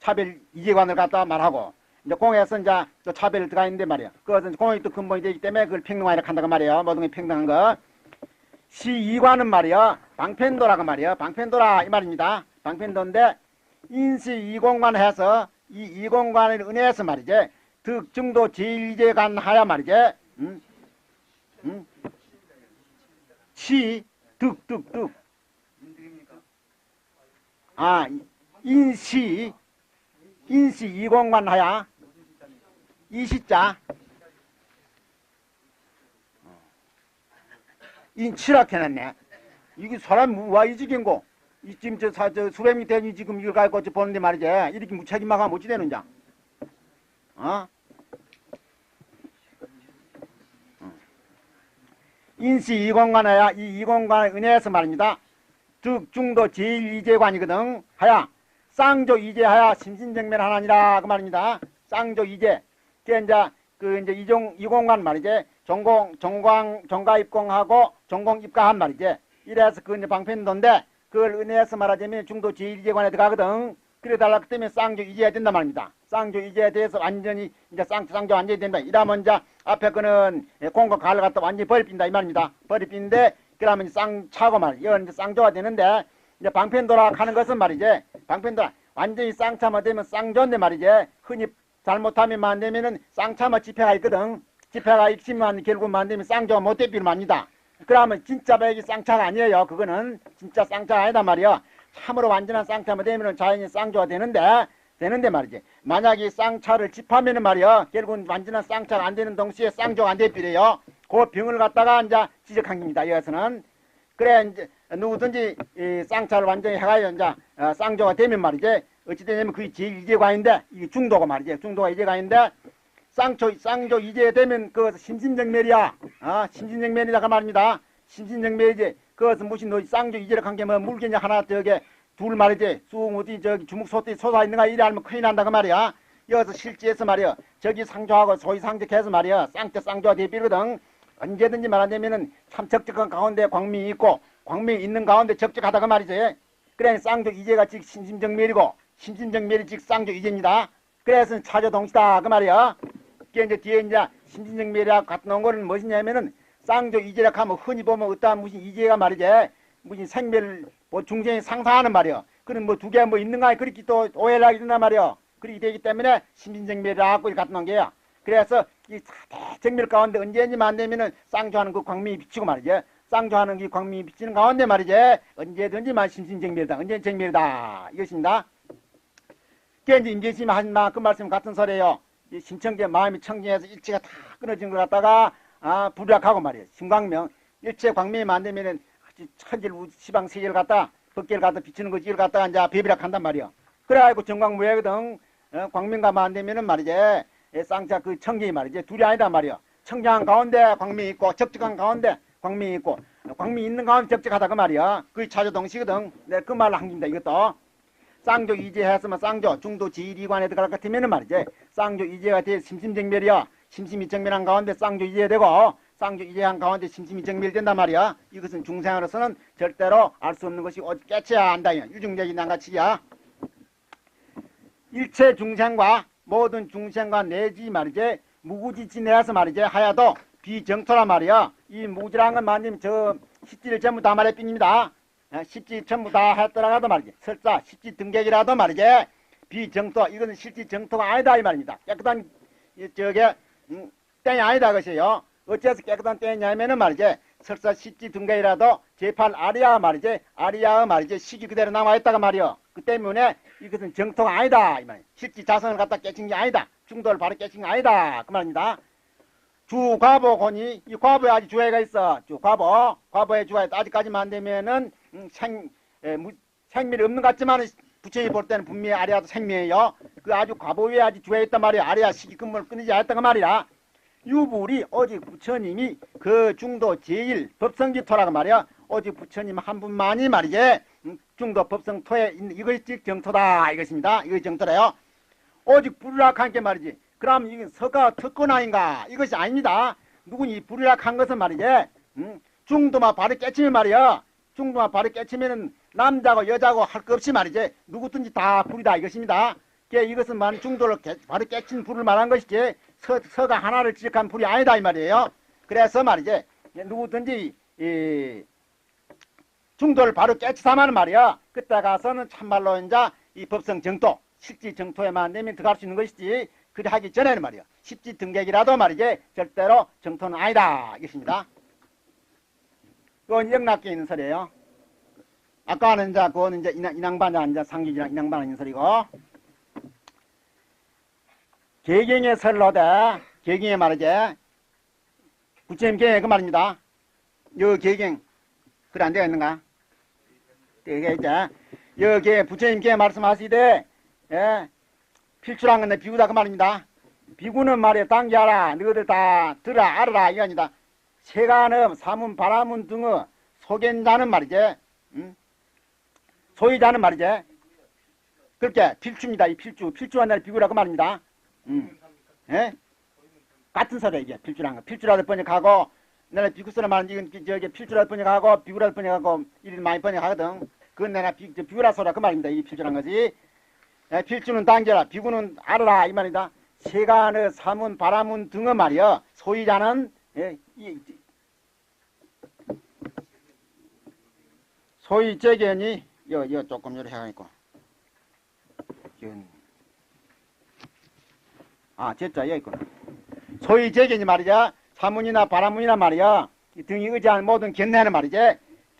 Speaker 1: 차별 이재관을 갖다 말하고 이제 공에서 이제 또 차별을 들어가 있는데 말이야. 그것은 공이 또 근본이 되기 때문에 그걸 평등화이라고 한다고 말이에요. 모든 게 평등한 거. 시이관은 말이야. 방편도라고 말이야. 방편도라 이 말입니다. 방편도인데 인시 이공관 해서 이 이공관을 은혜해서 말이지. 득증도 제일제간 하야 말이지. 시, 득.
Speaker 2: 인득입니까?
Speaker 1: 아, 인시 이공관 하야. 이시자. 인치락 해놨네. 이게 사람 와 이지긴고. 이 지금 저 수레미 대니 지금 이걸 갖고 보는데 말이지. 이렇게 무책임하고 하면 어찌 되는지. 인시 이공관하야 이 이공관의 은혜에서 말입니다. 득중도 제일이재관이거든. 하야 쌍조 이재하야 심신정면 하나니라 그 말입니다. 쌍조 이재. 이제 이공관 말이지. 정가 입공하고 전공 입가한 말이지. 이래서 그 이제 방편도인데 그걸 은혜에서 말하자면 중도 제일이재관에 들어가거든. 그래 달라 그 때문에 쌍조 이재해야 된단 말입니다. 쌍조 이재에 대해서 완전히 이제 쌍조 완전히 된다. 이러면 이제 앞에 거는 공과 가를 갖다 완전히 버리핀다 이 말입니다. 버리핀데 그러면 쌍차고 말이야. 이건 이제 쌍조가 되는데 이제 방편도라 하는 것은 말이지. 방편도라 완전히 쌍차만 되면 쌍조인데 말이지. 흔히 잘못하면 만되면은 쌍차만 지폐가 있거든. 지폐가 있으면 결국 만되면 쌍조가 못 되비를 맙니다. 그러면 진짜 백이 쌍차가 아니에요. 그거는 진짜 쌍차가 아니다 말이야. 참으로 완전한 쌍차만 되면은 자연히 쌍조가 되는데 말이지. 만약에 쌍차를 집하면은 말이야. 결국은 완전한 쌍차가 안 되는 동시에 쌍조가 안 되비래요. 그 병을 갖다가 이제 지적한 겁니다. 여기서는. 그래 이제 누구든지 이 쌍차를 완전히 해가지고 이제 쌍조가 되면 말이지. 어찌 되냐면 그게 제일 이재관인데 이게 중도가 말이지. 중도가 이재관인데 쌍조 이재 되면 그것은 심신정멸이야. 심신정멸이다 그 말입니다. 심신정멸이지. 그것은 무슨 쌍조 이재를 한 게 뭐 물건이 하나 저게 둘 말이지. 쑥 어디 저기 주먹 소띠 솟아 있는가 이래 하면 큰일 난다 그 말이야. 여기서 실제에서 말이야. 저기 상조하고 소위 상적해서 말이야. 쌍조가 되비거든. 언제든지 말하자면은 참 적적한 가운데 광명이 있고 광명이 있는 가운데 적적하다 그 말이지. 그래 쌍조 이재가 즉 심신정멸이고 심신정멸이 즉 쌍조 이재입니다. 그래서 차조동시다 그 말이야. 그게 이제 뒤에 이제 심신정멸이라고 갖다 놓은 거는 무엇이냐면은 쌍조 이재라고 하면 흔히 보면 어떠한 무슨 이재가 말이지. 무슨 생멸 뭐 중생이 상상하는 말이야. 그런 뭐 두 개 뭐 있는가 그렇게 또 오해를 하게 된단 말이야. 그렇게 되기 때문에 심신정멸이라고 갖다 놓은 게야. 그래서 이 정멸 가운데 언제든지만 되면은 쌍조하는 그 광명이 비치고 말이지. 쌍조하는 그 광명이 비치는 가운데 말이지. 언제든지만 심신정멸이다. 언제든 정멸이다. 이것입니다. 그게 이제 임재심이 한 그 말씀 같은 소리예요. 이 신청계 마음이 청정해서 일체가 다 끊어진 걸 갖다가 불약하고 말이에요. 신광명 일체 광명이 만들면은 천질 시방 세계를 갖다 법계를 갖다 비치는 거지 이걸 갖다가 이제 배비락 한단 말이에요. 그래가지고 정광무예거든. 광명과 만들면은 말이지. 쌍차 그 청경이 말이지. 둘이 아니다 말이에요. 청정한 가운데 광명이 있고 적적한 가운데 광명이 있고 광명이 있는 가운데 적적하다 그 말이야. 그게 차조동시거든. 내가 그 말을 한 겁니다. 이것도. 쌍조 이재했으면 쌍조 중도 지리관에 들어갈 것 같으면은 말이지. 쌍조 이재가 돼 심심정멸이야. 심심이 정멸한 가운데 쌍조 이재되고 쌍조 이재한 가운데 심심이 정멸된단 말이야. 이것은 중생으로서는 절대로 알 수 없는 것이 어디 깨쳐야 한다. 유중적인 난가치야. 일체 중생과 모든 중생과 내지 말이지 무구지지내서 말이지 하야도 비정토란 말이야. 이 무구지라는 건 만님 저 십지를 전부 다 말해뿐입니다. 십지 전부 다 했더라도 말이지. 설사 십지 등객이라도 말이지. 비정토 이거는 실지 정토가 아니다 이 말입니다. 깨끗한 저게 땡이 아니다 것이에요. 어째서 깨끗한 땡이냐면은 말이지. 설사 십지 등객이라도 제8 아리아 말이지. 아리아의 말이지. 식이 그대로 남아있다가 말이요. 그 때문에 이것은 정토가 아니다 이 말이야. 실지 자성을 갖다 깨친 게 아니다. 중도를 바로 깨친 게 아니다 그 말입니다. 주과보거니 이 과보에 아주 주애가 있어. 과보에 주애가 있다. 아직까지만 안 되면은 생미는 없는 것 같지만 부처님이 볼 때는 분명히 아래야도 생미예요. 그 아주 과보에 아주 주애가 있단 말이야. 아래야 시기근무를 끊이지 않았던 그 말이야. 유불이 오직 부처님이 그 중도 제일 법성지토라고 말이야. 오직 부처님 한 분만이 말이지 중도 법성토에 있는 이것이 정토다 이것입니다. 이것이 정토래요. 오직 불락한 게 말이지. 그럼 이게 서가 특권 아닌가? 이것이 아닙니다. 누구니 불락한 것은 말이지. 중도만 바로 깨치면 말이야. 중도만 바로 깨치면은 남자고 여자고 할 것 없이 말이지. 누구든지 다 불이다 이것입니다. 이것은 만 중도를 바로 깨친 불을 말한 것이지. 서가 하나를 지적한 불이 아니다 이 말이에요. 그래서 말이지. 누구든지 중도를 바로 깨치사마는 말이야. 그때 가서는 참말로 이제 이 법성 정토, 실지 정토에만 되면 들어갈 수 있는 것이지. 그리 하기 전에는 말이야. 십지 등객이라도 말이지. 절대로 정토는 아니다. 이것입니다. 그건 영락교에 있는 설이에요. 아까는 이제 그거는 이제 인왕반야 이제 상기지랑 인왕반야 있는 설이고. 개경의 설로대 개경에 말이지. 부처님께 그 말입니다. 요 개경 그래 안 되어 있는가? 되게 이제 여기에 부처님께 말씀하시되 필출한 건데 비구다 그 말입니다. 비구는 말이야 당기하라 너희들 다 들어 알아라 이게 아니다. 세간음 사문 바라문 등의 소견자는 말이지 소유자는 말이지 그렇게 필주입니다. 이 필주한 날 비구라 그 말입니다. 예? 같은 소리야 이게 필주란 거. 필주라도 번역하고 내가 비구스라 말하는 이건 저기 필주라도 번역하고 비구라도 번역하고 이런 많이 번역하거든. 그건 내가 비구라 소리야 그 말입니다. 이 필주란 거지. 필주는 당겨라 비구는 알아라 이 말이다. 세간의 사문 바라문 등의 말이여 소유자는 소유재견이 요 조금 요렇게 해가지고 진짜 여기 있구나. 소유재견이 말이야 사문이나 바라문이나 말이야 등이 의지하는 모든 견내는 말이지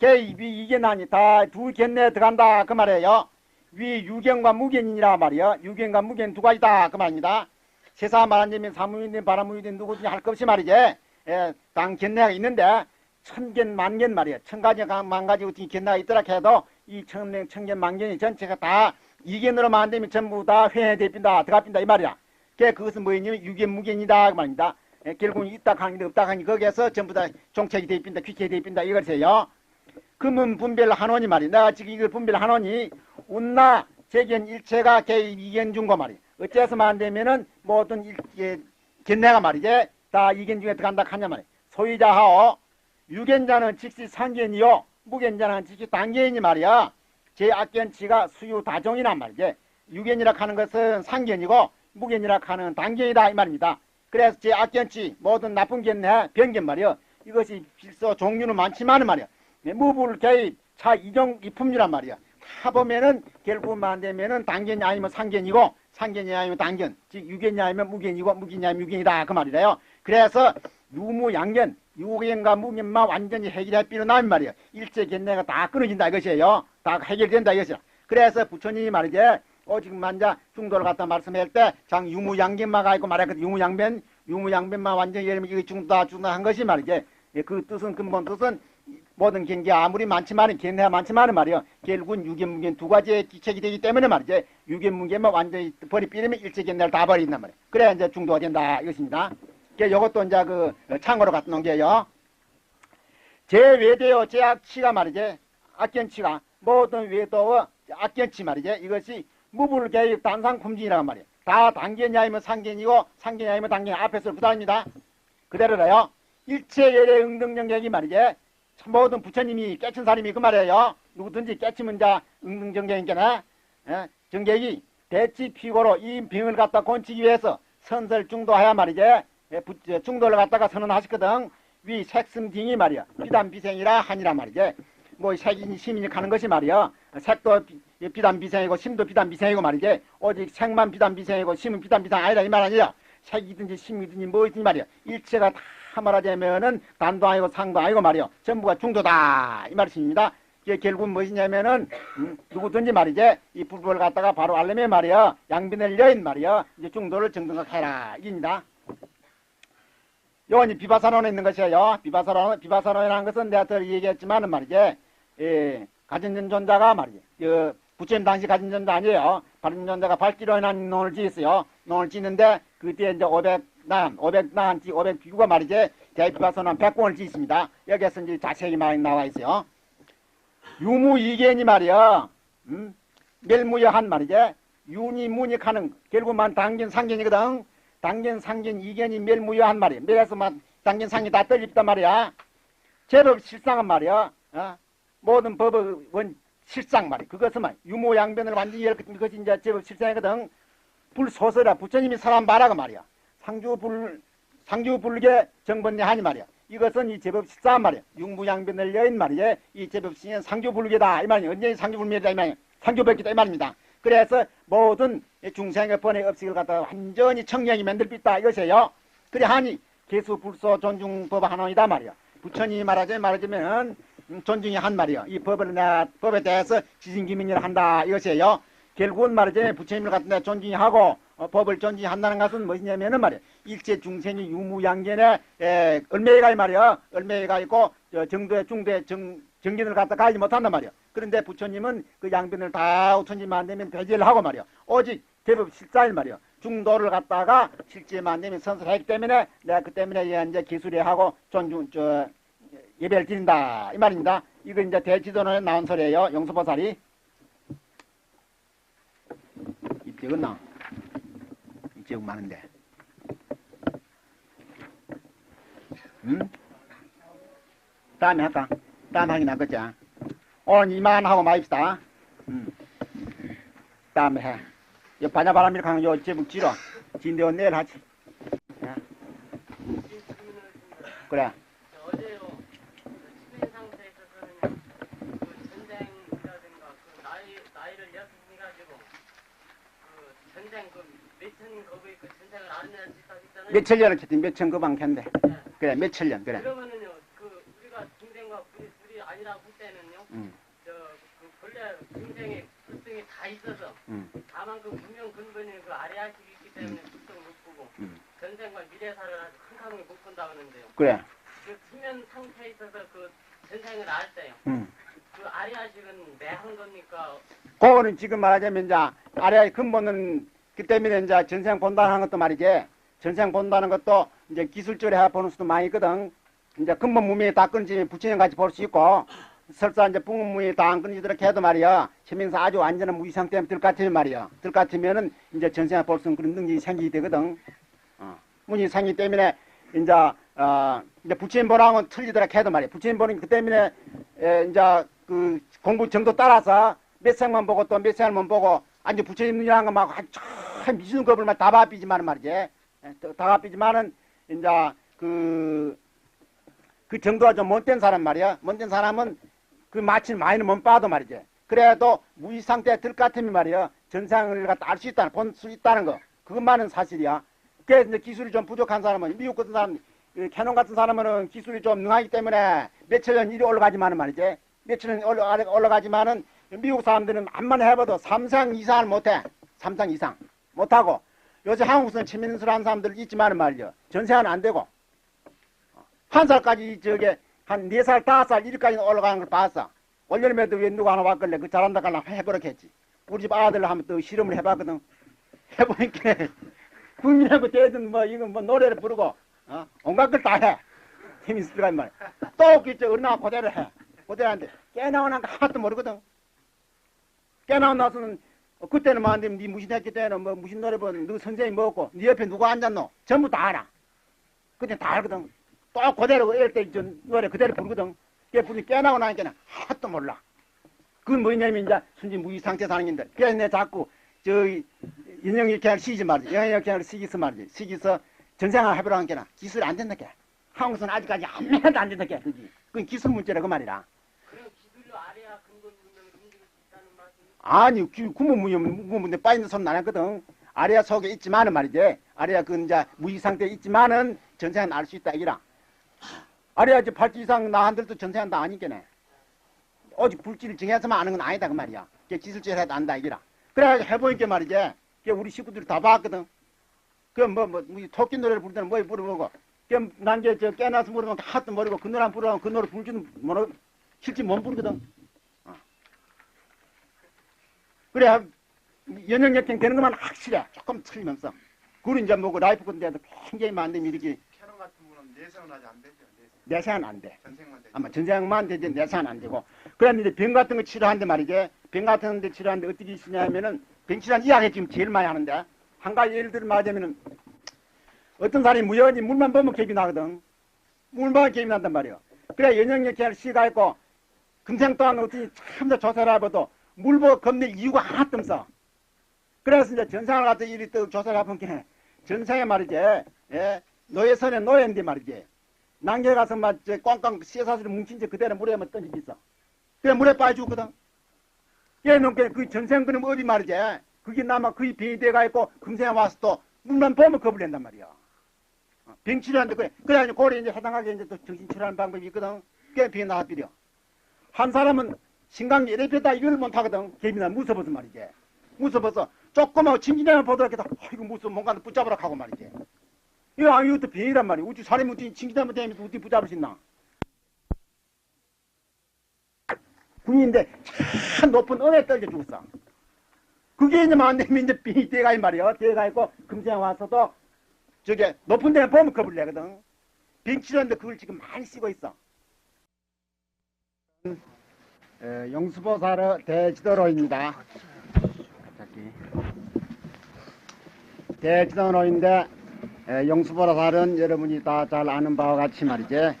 Speaker 1: 이게 나니 다 두 견내에 들어간다 그 말이에요. 위 유견과 무견이라 말이야. 유견과 무견 두 가지다 그 말입니다. 세상 말하자면 사문이든 바라문이든 누구든지 할 것 없이 말이지 당 견내가 있는데 천견 만견 말이야. 천가지 만가지 견내가 있더라 해도 이 천견 만견이 전체가 다 이견으로만 안 되면 전부 다 회해되빈다 들어가빈다 이 말이야. 그것은 뭐냐면 유견 무견이다 그 말입니다. 결국은 있다 하는 게 없다 하는 게 거기에서 전부 다 종착이 돼 있빈다 귀착이 돼 있빈다 이거세요. 금은 분별 한원이 말이야. 내가 지금 이걸 분별 한원이 운나 재견 일체가 이견 중거 말이야. 어째서만 안 되면은 모든 견내가 말이지 다 이견 중에 들어간다 하냐 말이야. 소유자하오 유견자는 즉시 상견이요 무견자는 즉시 단견이니 말이야. 제 악견치가 수유 다종이란 말이지. 유견이라 하는 것은 상견이고 무견이라 하는 단견이다 이 말입니다. 그래서 제 악견치 모든 나쁜 견내 변견 말이야. 이것이 필서 종류는 많지만은 말이야. 무불개입 차 이종 이품류란 말이야. 다 보면은 결국만 안 되면은 단견이 아니면 상견이고 상견이 아니면 단견, 즉 유견이 아니면 무견이고 무견이 아니면 유견이다 그 말이래요. 그래서 유무양견, 유견과 무견만 완전히 해결할 필요는 없단 말이야. 일체 견내가 다 끊어진다 이것이에요. 다 해결된다 이것이야. 그래서 부처님이 말이지 오직 만자 중도를 갖다 말씀할 때 장 유무양견만 가지고 말했거든. 유무양변만 완전히 열면 이거 중도다 한 것이 말이지. 그 뜻은 근본 뜻은 모든 견계 아무리 많지만은 견내가 많지만은 말이요. 결국은 유견 무견 두 가지의 기책이 되기 때문에 말이지. 유견 무견만 완전히 버리면 일체 견내를 다 버린단 말이에요. 그래야 이제 중도가 된다 이것입니다. 요것도 이제 그 창으로 갖다 놓은 게요. 제 외대요 제 악치가 말이지. 악견치가 모든 외도와 악견치 말이지. 이것이 무불개입 단상품진이라고 말이에요. 다 단견이 아니면 상견이고 상견이 아니면 단견이 앞에서 부담입니다. 그대로라요. 일체 열의 응등정객이 말이지. 모든 부처님이 깨친 사람이 그 말이에요. 누구든지 깨치면 자 응등정객이니까 정객이 대치 피고로 이 병을 갖다 고치기 위해서 선설 중도하야 말이지. 중도를 갖다가 선언하셨거든. 위 색승딩이 말이야. 비단비생이라 하니라 말이지. 뭐 색이 심이 가는 것이 말이야. 색도 비단비생이고 심도 비단비생이고 말이지. 오직 색만 비단비생이고 심은 비단비생 아니라 이 말 아니라. 색이든지 심이든지 뭐든지 말이야. 일체가 다 말하자면은 단도 아니고 상도 아니고 말이야. 전부가 중도다 이 말씀입니다. 결국은 무엇이냐면은 누구든지 말이지 이 불법을 갖다가 바로 알려면 말이야. 양변을 여인 말이야. 이제 중도를 정등하게 해라 이입니다. 요원이 비바사론에 있는 것이에요. 비바사론이라는 것은 내가 더 얘기했지만은 말이지, 예, 가진 전자가 말이지, 부처님 당시 가진 전자 아니에요. 가진 전자가 발기론이라는 논을 지었어요. 논을 짓는데, 그때 이제 500비구가 말이지, 대비바사론 100권을 짓습니다. 여기에서 이제 자세히 많이 나와 있어요. 유무이견이 말이야, 멸무여한 말이지, 윤이문익하는, 결국만 당긴 상견이거든. 당견, 상견, 이견이 멸무여한 말이야. 멸에서만 당견, 상견이 다 떨립단 말이야. 제법 실상은 말이야. 모든 법의 실상 말이야. 그것은 말 유모양변을 완전히 열었던 것이 이제 제법 실상이거든. 불소설이라 부처님이 사람 말하고 말이야. 상주불계 정번내하니 말이야. 이것은 이 제법 실상 말이야. 융무양변을 여인 말이야. 이 제법 신은 상주불계다 이 말이야. 언제니 상주불계다 이 말이야. 상주법기다 이 말입니다. 그래서 모든 중생의 번의 업식을 갖다가 완전히 청량히 만들었다 이것이에요. 그래 하니 개수불소 존중법 하나이다 말이야. 부처님이 말하자면 존중이 한 말이야. 이 법에 대해서 지진기민을 한다 이것이에요. 결국은 말하자면 부처님을 갖다 존중이 하고 법을 존중히 한다는 것은 무엇이냐면은 말이야. 일체 중생이 유무양견에 얼매가 이 말이야. 얼매가 있고 정도에 중도에 정견을 갖다 가지 못한단 말이야. 그런데 부처님은 그 양변을 다 우천지만 안 되면 배제를 하고 말이야. 오직 제법 실자일 말이야. 중도를 갖다가 실제만 안 되면 선설했기 때문에 내가 그 때문에 이제 기술에 하고 예배를 드린다 이 말입니다. 이거 이제 대지도론에 나온 소리예요. 용수보살이. 입적은 입적 많은데. 다음에 할까? 다음에 하긴 하겠자. 오늘 이만 하고 마입시다. 다음에 해. 요 바냐바람이 강요 제목 지러. 진대원 내일 하지. 야. 그래.
Speaker 3: 어제요, 수면 상태에 있어서는 그 전쟁이라든가 그 나이를 예측해가지고 그 전쟁 몇천 겁의 그 전쟁을 알아낼 수 있다잖아요.
Speaker 1: 몇천 년을 했더니 몇천 그방 캔데.
Speaker 3: 네.
Speaker 1: 그래 몇천 년 그래.
Speaker 3: 그러면은요, 그 우리가 중생과 불이 아니라고 할 때는요, 그 본래 중생의 불성이 다 있어서 다만 그 분명 근본인 그 아래아식이 있기 때문에 불성을 못 보고 전생과 미래사를 아주 캄캄하게 못 본다 그러는데요.
Speaker 1: 그래.
Speaker 3: 그 수면 상태에 있어서 그 전생을 알 때요. 그 아리아식은 매한 겁니까?
Speaker 1: 그거는 지금 말하자면 이제 아래의 근본은 그 때문에 이제 전생 본다는 것도 말이지. 전생 본다는 것도 이제 기술적으로 해 보는 수도 많이 있거든. 이제 근본 무명이 다 끊지 부처님 같이 볼 수 있고 설사 이제 붕은 무명이 다 안 끊지도록 해도 말이야. 치면서 아주 완전한 무기 상태면 들같으면 말이야. 들같으면은 이제 전생을 볼 수 있는 그런 능력이 생기게 되거든. 문이 생기기 때문에 이제 부처님 보라는 틀리도록 해도 말이야. 부처님 보는 그 때문에 이제 그 공부 정도 따라서 몇 생만 보고 또 몇 생만 보고 아니 부처님 눈이라는 거막 참 미치는 겁을 막 다 바삐지만 말이지. 다 바삐지만은 이제 그 정도가 좀 못된 사람 말이야. 못된 사람은 그 마침 많이는 못 봐도 말이지. 그래도 무의 상태에 들 같으면 말이야. 전생을 갖다 알 수 있다는 본 수 있다는 거. 그것만은 사실이야. 그래서 이제 기술이 좀 부족한 사람은 미국 같은 사람, 캐논 같은 사람은 기술이 좀 능하기 때문에 몇천 년 이리 올라가지만은 말이지. 몇천 년 올라가지만은 미국 사람들은 암만 해봐도 3상 이상을 못해. 3상 이상 못하고 요새 한국에서는 최민수라는 사람들 있지만은 말이죠. 전생은 안 되고 한 살까지 저게 한 4살, 5살 이리까지 올라가는 걸 봤어. 올여름에도 왜 누가 하나 왔길래 그 잘한다 갈라 해버렸겠지. 우리 집 아들 하면 또 실험을 해봤거든. 해보니까 국민하고 대든 뭐 이거 뭐 노래를 부르고 온갖 걸 다 해. 재밌을 때가 말이야. 또 그저 얼마나 고대를 해. 고대를 하는데 깨나오는 거 하나도 모르거든. 깨나오 나서는 그때는 뭐 안 되면 네 무신했기 때는 뭐 무신 노래 부르는 너 선생님 뭐고 네 옆에 누가 앉았노 전부 다 알아. 그때 다 알거든. 또 그대로 이럴 때 노래 그대로 부르거든. 그게 부르니 깨나고 나니까 하나도 몰라. 그건 뭐냐면 이제 순진 무의 상태 사는 건데. 그래서 내가 자꾸 인형일경을 시키지 말이지. 인형일경을 시키서 말이지. 시키서 전생을 해보라는 게나 기술이 안 된다 게. 한국에서는 아직까지 아무래도 안 된다 게. 그건 기술 문제라 그 말이라.
Speaker 3: 그럼 기술로 아래야 근본 문명을 움직일 수 있다는 말씀이?
Speaker 1: 아니 구문문제 빠있는 손은 안 했거든. 아래야 속에 있지만은 말이지. 아래야 그 이제 무의 상태에 있지만은 전생은 알 수 있다 이기라. 아래야 이제 8주 이상 나한들도 전생은 다 아니겠네. 오직 불지를 정해서만 아는 건 아니다 그 말이야. 기술적으로 해도 안다 이기라. 그래가지고 해보니까 말이지. 우리 식구들이 다 봤거든. 그 토끼 노래를 부를 때는 뭐 부르고 난게 저 깨나서 모르면 하도 모르고 그 노래 안 부르면 그 노래 부르지는 모르 실제 못 부르거든. 그래 연영역행 되는 것만 확실해. 조금 틀리면서. 그리고 이제 뭐그 라이프 건데도 굉장히 많은데 이렇게
Speaker 2: 캐논 같은 분은 내성은 아직 안 되죠.
Speaker 1: 내세는 안 돼.
Speaker 2: 전생만 되죠.
Speaker 1: 아마 전생만 되지 내세는 안 되고. 그런데 병 같은 거 치료하는데 말이지. 병 같은 데 치료하는데 어떻게 쓰냐면은 병 치료한 이야기 지금 제일 많이 하는데 한 가지 예를 들어 말하자면은 어떤 사람이 무연히 물만 보면 갭이 나거든. 물만 갭이 난단 말이야. 그래 연영역행을 시가 있고 금생 또한 어떻게 참 더 조사를 해봐도 물 보고 겁낼 이유가 하나도 없어. 그래서 이제 전생을 갖다 이리 또 조사를 해본 게 전생에 말이지, 예, 노예선에 노예인데 말이지. 난개 가서 막 꽝꽝 쇠사슬을 뭉친 채 그대로 물에 막 던지고 있어. 그래 물에 빠져 죽거든. 얘는 그 전생 그놈 어디 말이지. 그게 남아 그게 병이 돼가 있고 금생에 와서 또 물만 보면 겁을 낸단 말이야. 병 치료하는데 그래. 그래 고래 이제 해당하게 이제 또 정신 치료하는 방법이 있거든. 그게 병이 나와버려. 한 사람은 신강기 이래펴다 이걸 못하거든. 개미나 무서워서 말이지. 무서워서 조그마한 침기대만 보더라도 이거 무서워 뭔가 붙잡으라 하고 말이지. 이것도 병이란 말이야. 우리 사람이 어떻게 침기대만 대면서 어떻게 붙잡을 수 있나. 군인인데 참 높은 은에 떨겨 죽었어. 그게 이제 안 되면 이제 병이 돼가 이 말이야. 돼가 있고 금생에 와서도 저게 높은 데만 보면 겁을 내거든. 병 치료하는데 그걸 지금 많이 쓰고 있어. 용수보살의 대지도로입니다. 대지도로인데 용수보살은 여러분이 다 잘 아는 바와 같이 말이지.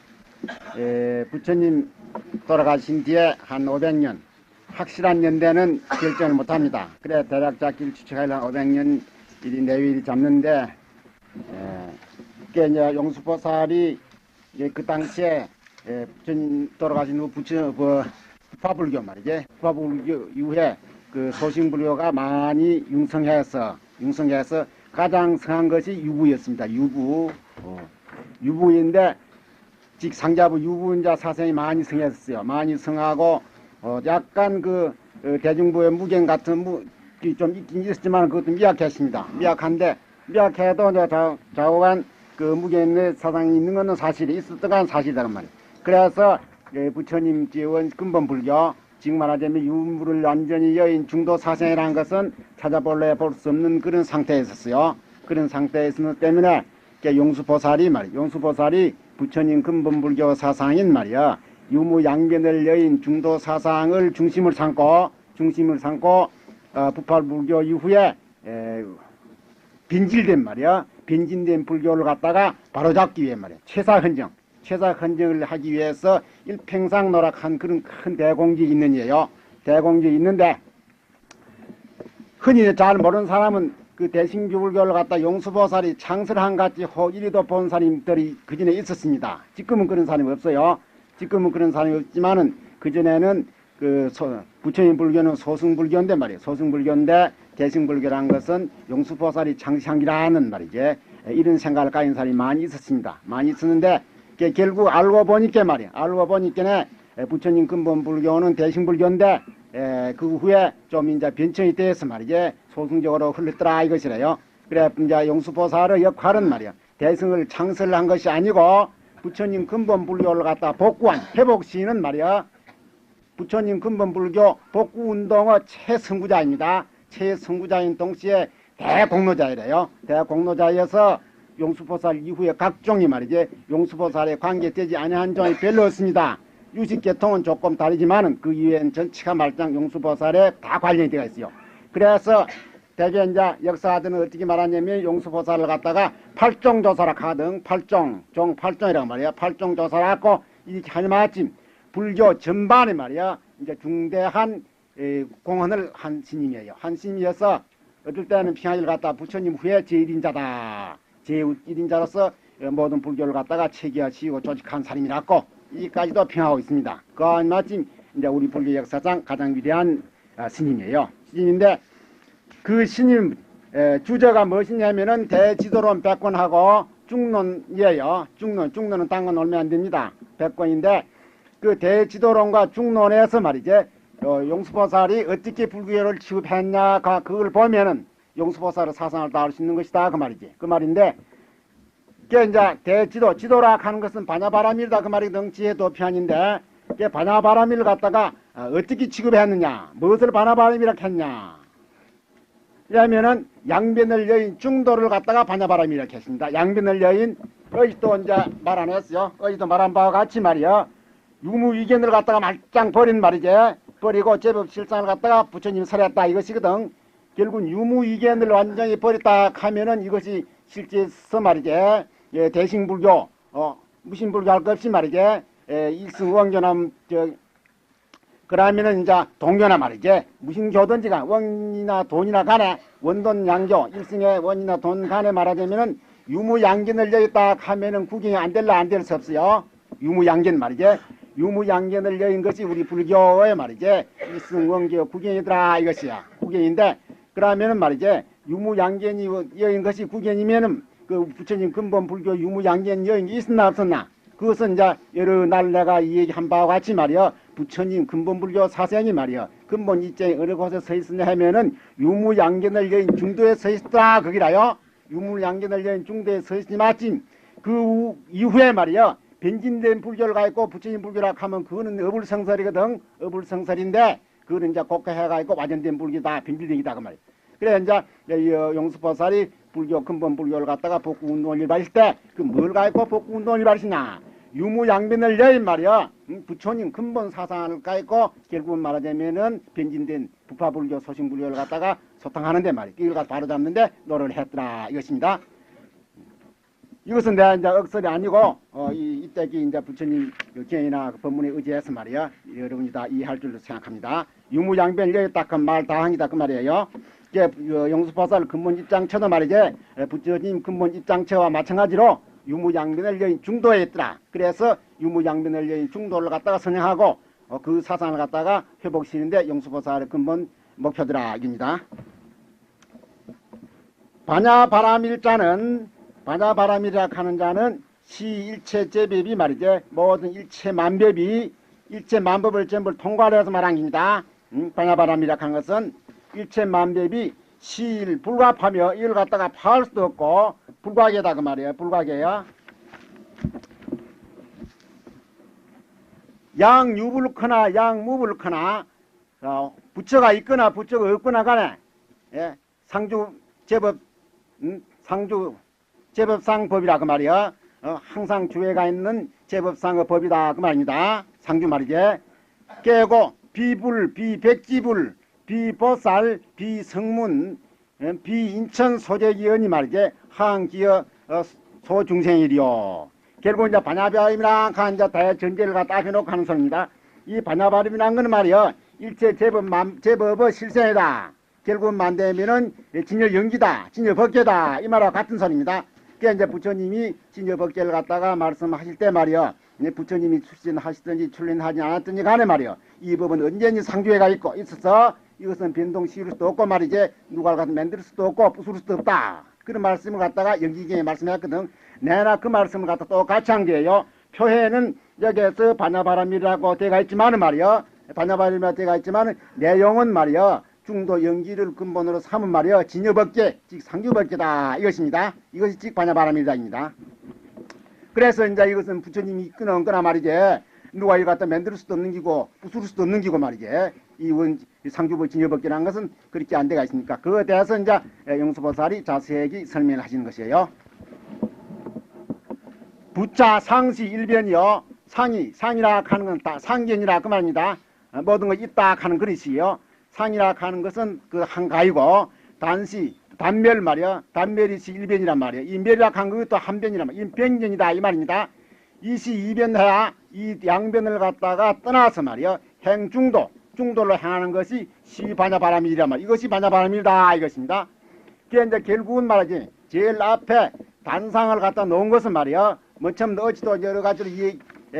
Speaker 1: 부처님 돌아가신 뒤에 한 500년 확실한 연대는 결정을 못합니다. 그래 대략잡기를 추측하려면 500년 일이 내일이 잡는데 그게 이제 용수보살이 그 당시에 부처님 돌아가신 후 부파불교 말이지. 부파불교 이후에 그 소승불교가 많이 융성해서 가장 성한 것이 유부였습니다. 유부인데 즉 상자부 유부인자 사상이 많이 성했어요. 많이 성하고 약간 그 대중부의 무경 같은 좀 있긴 있었지만 그것도 미약했습니다. 미약해도 이제 좌우간 그 무경의 사상이 있는 것은 사실이 있었던 건 사실이란 말이에요. 그래서 부처님 지은 근본불교, 즉 말하자면 유무를 완전히 여인 중도 사상이라는 것은 찾아볼래 볼 수 없는 그런 상태에 있었어요. 그런 상태에 있었기 때문에 용수보살이 부처님 근본불교 사상인 말이야. 유무양변을 여인 중도 사상을 중심을 삼고 부파불교 이후에 빈질된 말이야. 빈진된 불교를 갖다가 바로잡기 위해 말이야. 최사헌정을 하기 위해서 일평상 노력한 그런 큰 대공직이 있는 예요. 대공직이 있는데 흔히 잘 모르는 사람은 그 대승규불교를 갖다 용수보살이 창설한 같이 이리도 본 사람들이 그전에 있었습니다. 지금은 그런 사람이 없어요. 지금은 그런 사람이 없지만은 그전에는 부처님 불교는 소승불교인데 말이에요. 소승불교인데 대승불교라는 것은 용수보살이 창시한이라는 말이지. 이런 생각을 가진 사람이 많이 있었습니다. 많이 있었는데 결국 알고 보니까 부처님 근본불교는 대승불교인데 그 후에 좀 이제 변천이 돼서 말이지 소승적으로 흘렀더라 이것이래요. 그래 이제 용수보살의 역할은 말이야 대승을 창설한 것이 아니고 부처님 근본불교를 갖다 복구한 회복시는 말이야 부처님 근본불교 복구운동의 최선구자입니다. 최선구자인 동시에 대공로자이래요. 대공로자여서 용수보살 이후에 각종이 말이지 용수보살에 관계되지 아니한 종이 별로 없습니다. 유식계통은 조금 다르지만은 그 이외엔 전체가 말짱 용수보살에 다 관련이 되어 있어요. 그래서 대개 이제 역사들은 어떻게 말하냐면 용수보살을 갖다가 팔종조사라 하거든. 팔종이라고 말이야. 팔종조사라 하고 이렇게 하니 마침 불교 전반에 말이야 이제 중대한 공헌을 한 스님이에요. 한 스님이어서 어떨 때는 평화를 갖다 부처님 후에 제1인자다. 제1인자로서 모든 불교를 갖다가 체계하시고 조직한 사람이라고 이까지도 평하고 있습니다. 그 마침 이제 우리 불교 역사상 가장 위대한 스님이에요. 스님인데 그 스님 주제가 무엇이냐면은 대지도론 100권하고 중론이에요. 중론은 딴 건 얼마 안 됩니다. 100권인데 그 대지도론과 중론에서 말이지 용수보살이 어떻게 불교를 취급했냐 그걸 보면은 용수보살의 사상을 다 알 수 있는 것이다 그 말이지. 그 말인데 그게 이제 대지도, 지도라 하는 것은 반야바라밀이다 그 말이거든. 지혜도 편인데, 그게 반야바라밀을 갖다가 어떻게 취급했느냐, 무엇을 반야바라밀이라 했냐. 그러면은 양변을 여인 중도를 갖다가 반야바라밀이라 했습니다. 양변을 여인, 어제도 이제 말 안 했어요. 어제도 말한 바와 같이 말이요. 유무위견을 갖다가 말짱 버린 말이지. 버리고 제법 실상을 갖다가 부처님 설했다 이것이거든. 결국 유무위견을 완전히 버렸다 하면은 이것이 실제서 말이지. 예, 대승불교, 무신불교 할 것 없이 말이지. 일승원교남, 그러면은 이제 동교나 말이지. 무슨 교든지가 원이나 돈이나 간에 원돈 양교, 일승의 원이나 돈 간에 말하자면은 유무양견을 여였다 하면은 구경이 안 될라 안 될 수 없어요. 유무양견 말이지. 유무양견을 여인 것이 우리 불교의 말이지. 일승원교 구경이더라 이것이야. 구경인데, 그러면은 말이지. 유무양견이 여인 것이 구경이면은 그 부처님 근본 불교 유무양견 여인이 있었나 없었나? 그것은 이제 여러 날 내가 이 얘기한 바와 같이 말이요. 부처님 근본 불교 사생이 말이요. 근본 입장에 어느 곳에 서 있으냐 하면은 유무양견을 여인 중도에 서 있다 거기라요. 유무양견을 여인 중도에 서 있으니 마침 그 이후에 말이요. 변진된 불교를 가 있고 부처님 불교라 하면 그거는 어불성설이거든. 어불성설인데 그거는 이제 곡해가 있고 완전된 불교다. 변질되기다 그 말이야. 그래 이제 용수보살이 불교 근본 불교를 갖다가 복구 운동을 일발실 때 그 뭘 가있고 복구 운동을 일발시냐 유무양변을 여인 말이야. 부처님 근본 사상을 가있고 결국은 말하자면은 변진된 부파불교 소신불교를 갖다가 소탕하는데 말이야. 이걸 갖다 바로잡는데 노력을 했더라 이것입니다. 이것은 내가 이제 억설이 아니고 이때기 이제 부처님 경이나 법문에 의지해서 말이야. 여러분이 다 이해할 줄로 생각합니다. 유무양변을 여였다 그 말 다항이다 그 말이에요. 용수보살 근본 입장처도 말이지 부처님 근본 입장처와 마찬가지로 유무양변을 여인 중도에 있더라. 그래서 유무양변을 여인 중도를 갖다가 선행하고 그 사상을 갖다가 회복시키는데 용수보살의 근본 목표더라 입니다. 반야바라밀자는 반야바라밀이라 하는 자는 시일체제법이 말이지 모든 일체만법이 일체만법을 전부 통과해서 말한 겁니다. 반야바라밀이라 하는 것은 일체만법이 시일 불가하며 이걸 갖다가 파할 수도 없고 불가계다 그 말이에요. 불가계야. 양유불크나 양무불크나 부처가 있거나 부처가 없거나 간에 상주 제법 상주 제법상 법이라 그 말이야. 항상 주회가 있는 제법상의 법이다 그 말입니다. 상주 말이지. 깨고 비불 비백지불 비보살, 비성문, 비인천 소재기연이 말이지 항기어 소중생이리요. 결국 이제 반야바람이랑 한 이제 대전제를 갖다 해놓고 하는 소리입니다. 이 반야바람이란 거는 말이요 일체 제법의 실생이다. 결국 만되면은 진열 연기다, 진열 법계다 이 말과 같은 소리입니다. 그게 이제 부처님이 진열 법계를 갖다가 말씀하실 때 말이요. 부처님이 출신하시든지 출린하지 않았든지 간에 말이요. 이 법은 언제니 상주회가 있고 있어서 이것은 변동시킬 수도 없고 말이지 누가 갖다 만들 수도 없고 부술 수도 없다. 그런 말씀을 갖다가 연기경에 말씀했거든. 내나 그 말씀을 갖다 똑같이 한 게요. 표해는 여기에서 반야바람이라고 되어 있지만은 말이요. 반야바람이라고 되어 있지만은 내용은 말이요. 중도 연기를 근본으로 삼은 말이요. 진여법계, 즉 상주법계다 이것입니다. 이것이 즉 반야바람이다입니다. 그래서 이제 이것은 부처님이 이끄는 거나 말이지. 누가 이걸 갖다 만들 수도 없는 기고 부술 수도 없는 기고 말이지. 이 상주법 진여법계라는 것은 그렇게 안 돼가 있으니까 그거에 대해서 이제 용수보살이 자세히 설명을 하시는 것이에요. 부차 상시 일변이요. 상이라 하는 건 다 상견이라 그 말입니다. 모든 거 있다 하는 그릇이요. 상이라 하는 것은 그 한가이고 단시 단멸 말이야. 단멸이시 일변이란 말이야. 이 멸이라 하는 것도 한변이란 말이야. 이 변견이다 이 말입니다. 이시 이변해야 이 양변을 갖다가 떠나서 말이야. 행중도 중도로 향하는 것이 시반야바람이란 말이야. 이것이 반야바람이다 이것입니다. 그게 이제 결국은 말이지 제일 앞에 단상을 갖다 놓은 것은 말이야. 뭐 처음 어찌도 여러 가지로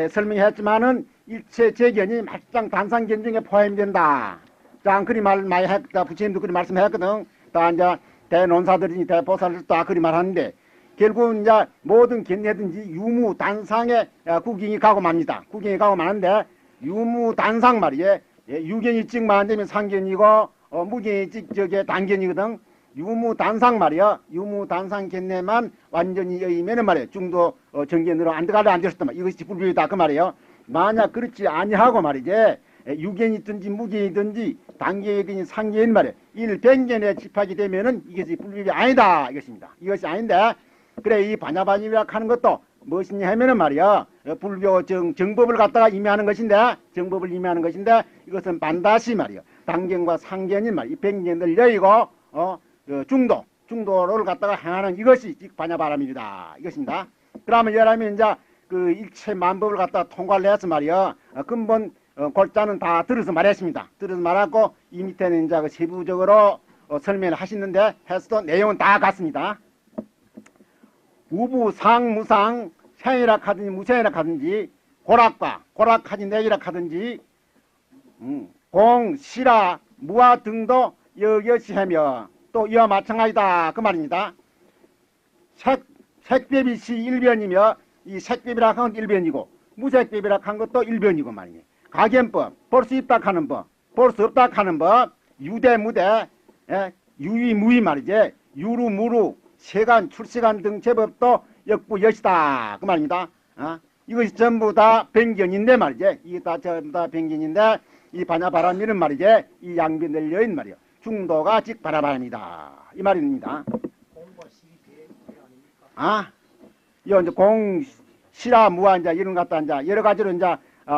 Speaker 1: 설명했지만은 일체 재견이 말짱 단상 견증에 포함된다. 자, 그리 말 많이 했다. 부처님도 그리 말씀했거든. 다 이제 대논사들이 대보살들도 다 그리 말하는데 결국 이제 모든 견해든지 유무 단상에 구경이 가고 맙니다. 구경이 가고 마는데 유무 단상 말이에 유견이 찍만 안 되면 상견이고 무견이 찍 저게 단견이거든. 유무단상 말이야. 유무단상 겠네만 완전히 여의면은 말이야. 중도 정견으로 안 들어가려 안 되었단 말이야. 이것이 불교이다 그 말이에요. 만약 그렇지 아니하고 말이지. 유견이든지 무견이든지 단계이든지 상계인 말이야. 일변견에 집하게 되면은 이것이 불교가 아니다 이것입니다. 이것이 아닌데 그래 이 반야반입이라 하는 것도 무엇이냐 하면은 말이야. 불교 정법을 갖다가 임의하는 것인데 정법을 임의하는 것인데 이것은 반드시 말이야. 단견과 상견인 말이야. 이 변견을 여의고 중도를 갖다가 행하는 이것이 반야바람입니다. 이것입니다. 그러면 여러분 이제 그 일체 만법을 갖다가 통과를 해서 말이야. 근본 골자는 다 들어서 말했습니다. 들어서 말하고 이 밑에는 이제 그 세부적으로 설명을 하시는데 해서도 내용은 다 같습니다. 우부, 상, 무상, 생이라 하든지 무생이라 하든지 고락하지 내기라 하든지 공, 시라, 무화 등도 여여시하며 또 이와 마찬가지다 그 말입니다. 색배비시 일변이며 이 색배비라 하는 건 일변이고 무색배비라 하는 것도 일변이고 말이에요. 가견법, 볼 수 있다 하는 법, 볼 수 없다 하는 법, 유대무대, 유의무의 말이지. 유루무루, 세간, 출세간 등 제법도 역부여시다 그 말입니다. 이것이 전부 다 변견인데 말이지. 이게 다 전부 다 변견인데 이 반야바람이는 말이지. 이 양변될 여인 말이요. 중도가 즉 반야바람이다 이 말입니다. 이거 이제 공, 시라, 무아 이제 이런 것 갖다 이제 여러 가지로 이제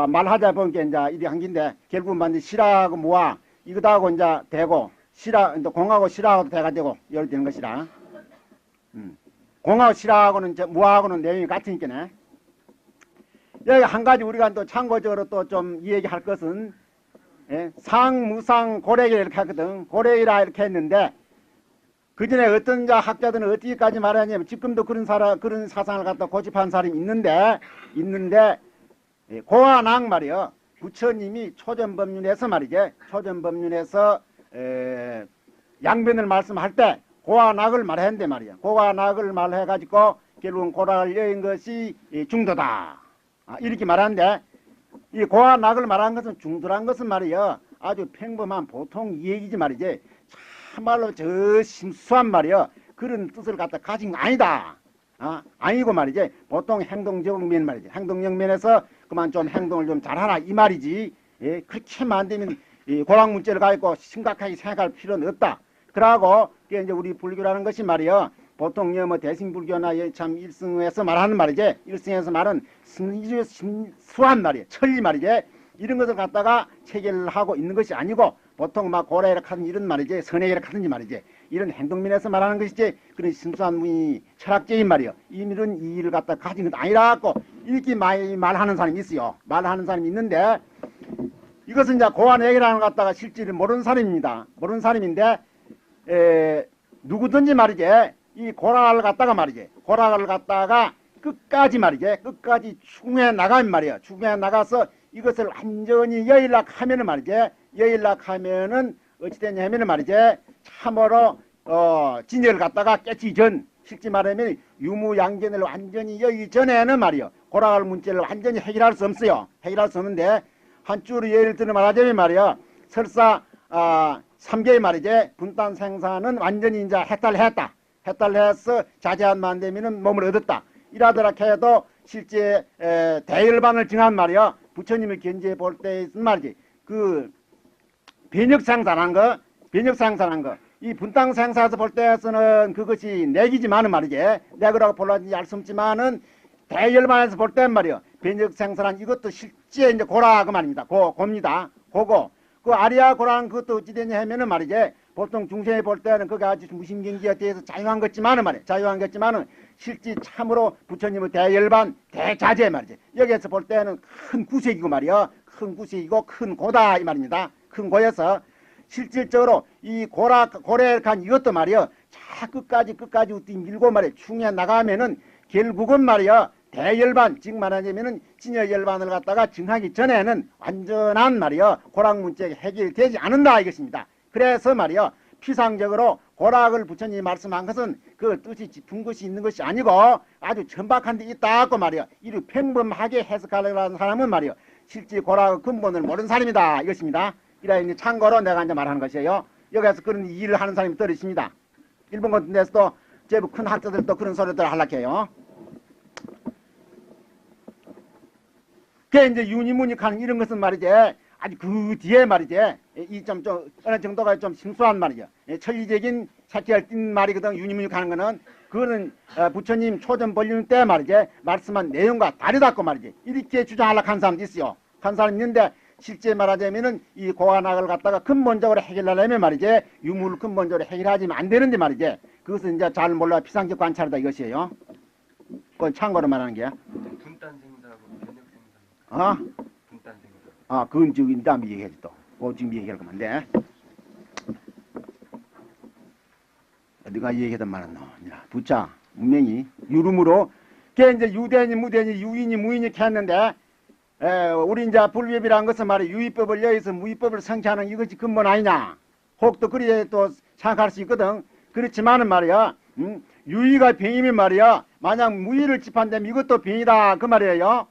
Speaker 1: 말하자 보니까 이제 이게 한 개인데 결국은 완전 시라하고 무아 이거하고 이제 되고 시라 이제 공하고 시라하고도 대가 되고 이렇게 되는 것이라. 공하고 시라하고는 무아하고는 내용이 같으니까네. 여기 한 가지 우리가 또 참고적으로 또 좀 이야기할 것은 상, 무상, 고래기 이렇게 하거든. 고래기라 이렇게 했는데 그 전에 어떤 학자들은 어디까지 말하냐면 지금도 그런 사상을 갖다 고집한 사람이 있는데 고아낙 말이요. 부처님이 초전법륜에서 말이지. 초전법륜에서 양변을 말씀할 때 고아낙을 말했는데 말이야. 고아낙을 말해가지고 결국은 고락을 여인 것이 중도다. 이렇게 말하는데 이 고아낙을 말한 것은 중도란 것은 말이야. 아주 평범한 보통 얘기지 말이지. 참말로 저 심수한 말이야. 그런 뜻을 갖다 가진 거 아니다. 아니고 말이지. 보통 행동적 면 말이지. 행동적 면에서 그만 좀 행동을 좀 잘하라 이 말이지. 그렇게만 안 되면 고락문제를 가지고 심각하게 생각할 필요는 없다. 그러고 이제 우리 불교라는 것이 말이야. 보통 뭐 대승불교나 참 일승에서 말하는 말이지. 일승에서 말은 수한 말이야. 천리 말이지. 이런 것을 갖다가 체계를 하고 있는 것이 아니고 보통 막 고래라 하든지 이런 말이지. 선행이라 하든지 말이지. 이런 행동면에서 말하는 것이지. 그런 순수한 분이 철학적인 말이요. 이런 이의를 갖다 가진 것 아니라고 이렇게 많이 말하는 사람이 있어요. 말하는 사람이 있는데 이것은 이제 고안 얘기라는 것 갖다가 실질을 모르는 사람입니다. 모르는 사람인데 누구든지 말이지. 이 고락을 갖다가 말이지. 고락을 갖다가 끝까지 말이지. 끝까지 추궁해 나가면 말이야. 추궁해 나가서 이것을 완전히 여일락 하면은 말이지. 여일락 하면은 어찌 되냐 하면은 말이지. 참으로 진열을 갖다가 깨치 전 실제 말하면 유무양견을 완전히 여기 전에는 말이요. 고락을 문제를 완전히 해결할 수 없어요. 해결할 수 없는데 한줄로 예를 들어 말하자면 말이요. 설사 3개의 말이지. 분단 생사는 완전히 이제 해탈했다. 해탈해서 자제한만 되면은 몸을 얻었다. 이라더라 해도 실제 대열반을 정한 말이요. 부처님을 견지해 볼 때 말이지. 그 변혁상산한 거, 이 분당생사에서 볼 때에서는 그것이 내기지만은 말이지. 내거라고 볼라든지 알 수 없지만은 대열반에서 볼 땐 말이요. 변혁생사란 이것도 실제 이제 고라 그 말입니다. 고입니다. 고고. 그 아리아 고라는 그것도 어찌 되냐 하면은 말이지. 보통 중생이 볼 때는 그게 아주 무심경기에 대해서 자유한 것지만은 말이야. 자유한 것지만은 실제 참으로 부처님의 대열반, 대자재 말이지. 여기에서 볼 때는 큰 구색이고 말이야. 큰 구색이고 큰 고다 이 말입니다. 큰 고여서 실질적으로 이 고래간 이것도 말이야. 자 끝까지 우띠 밀고 말이야. 충에 나가면은 결국은 말이야. 대열반, 즉 말하자면은 진여열반을 갖다가 증하기 전에는 완전한 말이야. 고락문제가 해결되지 않는다 이것입니다. 그래서 말이야. 피상적으로 고락을 부처님이 말씀한 것은 그 뜻이 깊은 것이 있는 것이 아니고 아주 천박한 데 있다고 말이야. 이를 평범하게 해석하려는 사람은 말이야. 실제 고락의 근본을 모르는 사람이다 이것입니다. 이라 이제 참고로 내가 이제 말하는 것이에요. 여기서 그런 일을 하는 사람이 또 있습니다. 일본 같은 데서도 제부 큰 학자들도 그런 소리들 하려해요. 그게 이제 유니무닉하는 이런 것은 말이지 아주 그 뒤에 말이지 이 좀 어느 정도가 좀 심수한 말이죠. 천리적인 색깔 띈 말이거든. 유니무닉하는 거는 그거는 부처님 초전 벌리는 때 말이지 말씀한 내용과 다르다고 말이지 이렇게 주장하려고 한 사람도 있어요. 한 사람 있는데 실제 말하자면은 이 고관학을 갖다가 근본적으로 해결하려면 말이지 유무를 근본적으로 해결하지면 안 되는데 말이지 그것은 이제 잘 몰라 피상적 관찰이다 이것이에요. 그건 참고로 말하는 게.
Speaker 4: 분단 생사하고 변역 생사.
Speaker 1: 어?
Speaker 4: 분단 생사.
Speaker 1: 아, 그건 지금 다음에 얘기하지 또. 그거 지금 얘기할 거면 안 돼. 네가 얘기하던 말은 부자, 문명이 유름으로, 걔 이제 유대니, 무대니, 유인이, 무인이 했는데, 우리 이제 불법이라는 것은 말이야, 유의법을 여기서 무의법을 성취하는 이것이 근본 아니냐. 혹도 그리에 또 생각할 수 있거든. 그렇지만은 말이야, 유의가 병이면 말이야, 만약 무의를 짚한다면 이것도 병이다. 그 말이에요.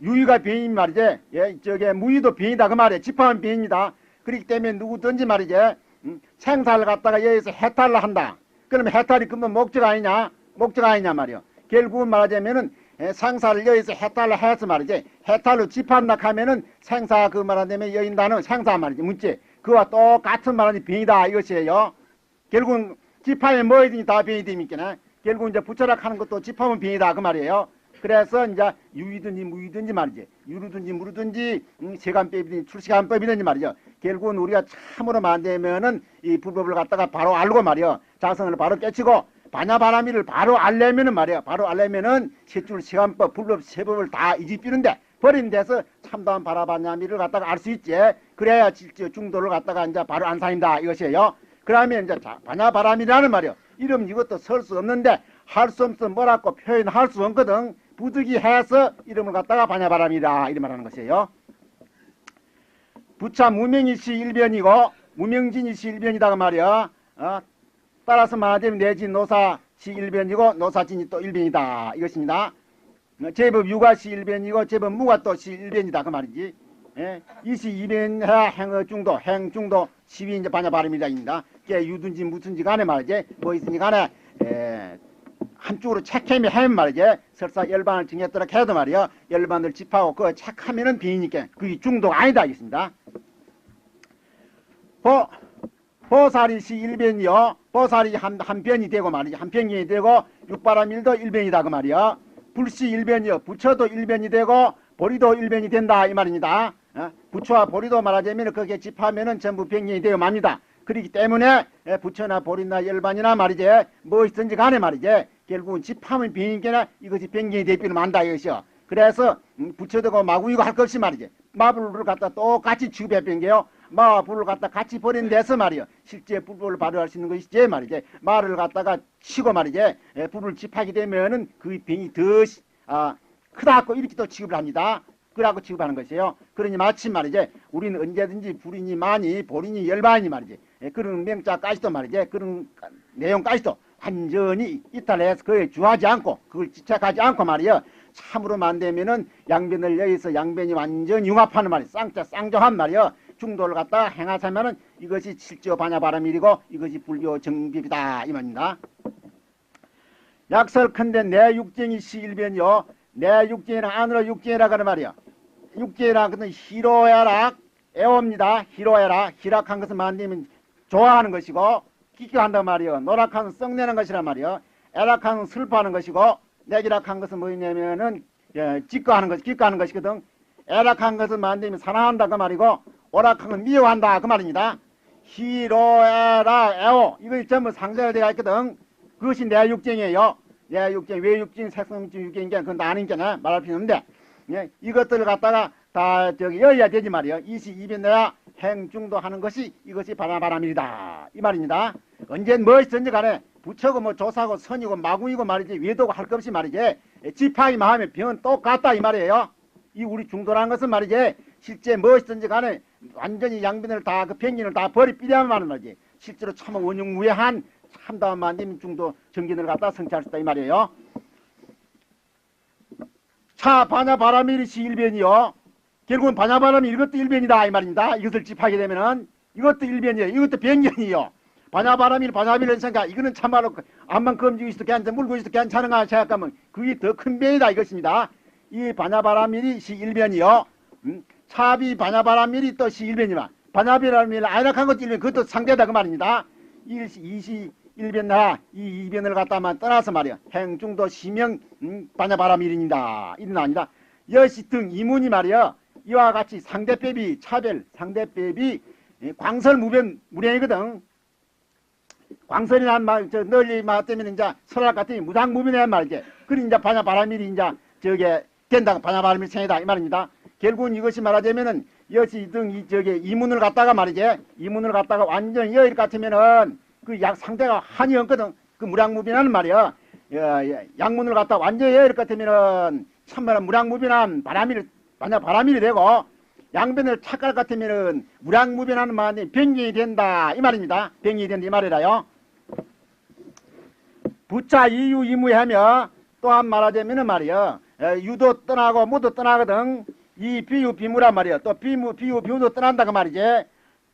Speaker 1: 유의가 병인 말이지. 예, 저게 무의도 병이다. 그 말이에요. 짚하면 병입니다. 그렇기 때문에 누구든지 말이지. 생사를 갖다가 여기서 해탈을 한다. 그러면 해탈이 근본 목적 아니냐? 목적 아니냐 말이요. 결국은 말하자면은 생사를 여기서 해탈을 해서 말이지. 해탈로 짚한다 하면은 생사 그 말하자면 여인다는 생사 말이지. 문제. 그와 똑같은 말하니 병이다. 이것이에요. 결국은 짚하면 뭐이든지 다 병이 됩니까? 결국 이제 부처락 하는 것도 짚하면 병이다. 그 말이에요. 그래서 이제 유이든지 무이든지 말이지. 유르든지 무르든지 세간법이든지 출시간법이든지 말이죠. 결국은 우리가 참으로 만되면은 이 불법을 갖다가 바로 알고 말이요. 자성을 바로 깨치고 반야바라미를 바로 알려면은 말이요. 바로 알려면은 세출 시간법, 불법, 세법을 다 이집비는데 버린 데서 참다운 바라바냐미를 갖다가 알 수 있지. 그래야 실제 중도를 갖다가 이제 바로 안사입니다. 이것이에요. 그러면 이제 반야바람이라는 말이요. 이름 이것도 설 수 없는데 할 수 없어 뭐라고 표현할 수 없거든. 부득이해서 이름을 갖다가 반야바람이다. 이런 말하는 것이에요. 부차 무명이시 일변이고 무명진이시 일변이다. 말이야. 따라서 말하자면 내진 노사시 일변이고 노사진이 또 일변이다. 이것입니다. 제법 유가시 일변이고 제법 무가 또 시 일변이다. 그 말이지. 예, 이시 이변해야 행어 중도, 행 중도 시위 이제 반야바람이다. 입니다. 게 유든지 무든지 간에 말이지. 뭐 있으니 간에 한쪽으로 책임이 하면 말이지. 설사 열반을 정했더라 해도 말이야. 열반을 집하고 그 책하면은 비니까 그게 중도가 아니다. 하겠습니다. 보살이시 일변이요. 보살이 한 변이 되고 말이지. 한 변이 되고 육바람일도 일변이다. 그 말이야. 불시 일변이요. 부처도 일변이 되고 보리도 일변이 된다. 이 말입니다. 부처와 보리도 말하자면 그게 집하면은 전부 변경이 되어 맙니다. 그렇기 때문에 부처나 보리나 열반이나 말이지 무엇이든지 간에 말이지 결국은 집하면 변경이나 이것이 변경이 되기는 만다 이것이요. 그래서 부처되고 마구이고 할 것 없이 말이지 마불을 갖다 똑같이 취급해 변경요. 마불을 갖다 같이 버린 데서 말이요. 실제 불법을 발휘할 수 있는 것이지 말이지 말을 갖다가 치고 말이지 불을 집하게 되면은 그 병이 더 크다고 이렇게 또 취급을 합니다. 그라고 취급하는 것이에요. 그러니 마침 말이지 우리는 언제든지 불이니 많이 보리니 열반이니 말이지 그런 명자까지도 말이지 그런 내용까지도 완전히 이탈해서 그에 주하지 않고 그걸 지착하지 않고 말이요. 참으로 만되면은 양변을 여기서 양변이 완전 융합하는 말이에요. 쌍조한 말이요. 중도를 갖다가 행하자면은 이것이 실조 반야바람일이고 이것이 불교 정법이다 이 말입니다. 약설컨대 내 육쟁이 시일변이요. 내 육쟁이랑 안으로 육쟁이라 그런 말이야. 육쟁이라 그는 희로야락 애옵니다. 희로야락 희락한 것은 만들면 좋아하는 것이고 기뻐한단 말이요. 노락한 썩내는 것이란 말이요. 애락한 슬퍼하는 것이고 내기락한 것은 뭐냐면은 기꺼하는 것이거든. 애락한 것은 만들면 사랑한다 그 말이고 오락한 건 미워한다 그 말입니다. 희로애락 애오 이거 전부 상대가 되어 있거든. 그것이 내 육쟁이에요. 내 육쟁, 왜 육쟁, 색성육쟁, 육쟁인게 그건 다 아닌 게나 말할 필요 없는데 이것들을 갖다가 다 여야 되지 말이요. 이시 이변내야 행중도 하는 것이 이것이 바람일이다 이 말입니다. 언제 무엇이든지 간에 부처고 뭐 조사고 선이고 마구이고 말이지 외도고 할 것 없이 말이지 지파이만 하면 병은 똑같다 이 말이에요. 이 우리 중도라는 것은 말이지 실제 무엇이든지 간에 완전히 양변을 다 그 병gin을 다 버리삐려면 말이지 실제로 참 원흉무해한 참다운 만님 중도 정견을 갖다 성취할 수 있다 이 말이에요. 차 반야바람일이시 일변이요. 결국은 반야바람이 이것도 일변이다 이 말입니다. 이것을 짚하게 되면은 이것도 일변이에요. 이것도 변견이요. 반야바람일 반야비를 생각 이거는 참말로 암만 검지고 있어도 괜찮아 물고 있어도 괜찮은가 생각하면 그게 더 큰 변이다 이것입니다. 이 반야바람일이 시일변이요. 차비 반야바람일이 또 시일변이마. 반야바람일 아이락한 것도 일변 그것도 상대다 그 말입니다. 이시일변나 이 이변을 갖다만 떠나서 말이야. 행중도 시명 반야바람일입니다. 이는 아니다. 여시 등 이문이 말이야. 이와 같이 상대법이 차별 상대법이 광설무변 무량이거든. 광설이란 말, 널리 말 때문에 이제 설악 같으니 무당무변이란 말이지. 그리 이제 반야바람일이 이제 저게 된다. 반야바람일 생이다. 이 말입니다. 결국은 이것이 말하자면은 여시 등 이문을 갖다가 말이지. 이문을 갖다가 완전히 여일 같으면은 그 약 상대가 한이 없거든. 그 무량무변하는 말이야. 양문을 갖다가 완전히 여일 같으면은 참말로 무량무변한 반야바람일이 되고 양변을 착갈 같으면은 무량무변하는 말이 병이 된다 이 말입니다. 병이 된다 이 말이라요. 부차 이유 이무하며 또한 말하자면은 말이요. 유도 떠나고 무도 떠나거든. 이 비유 비무란 말이요. 또 비유 비무도 떠난다 그 말이지.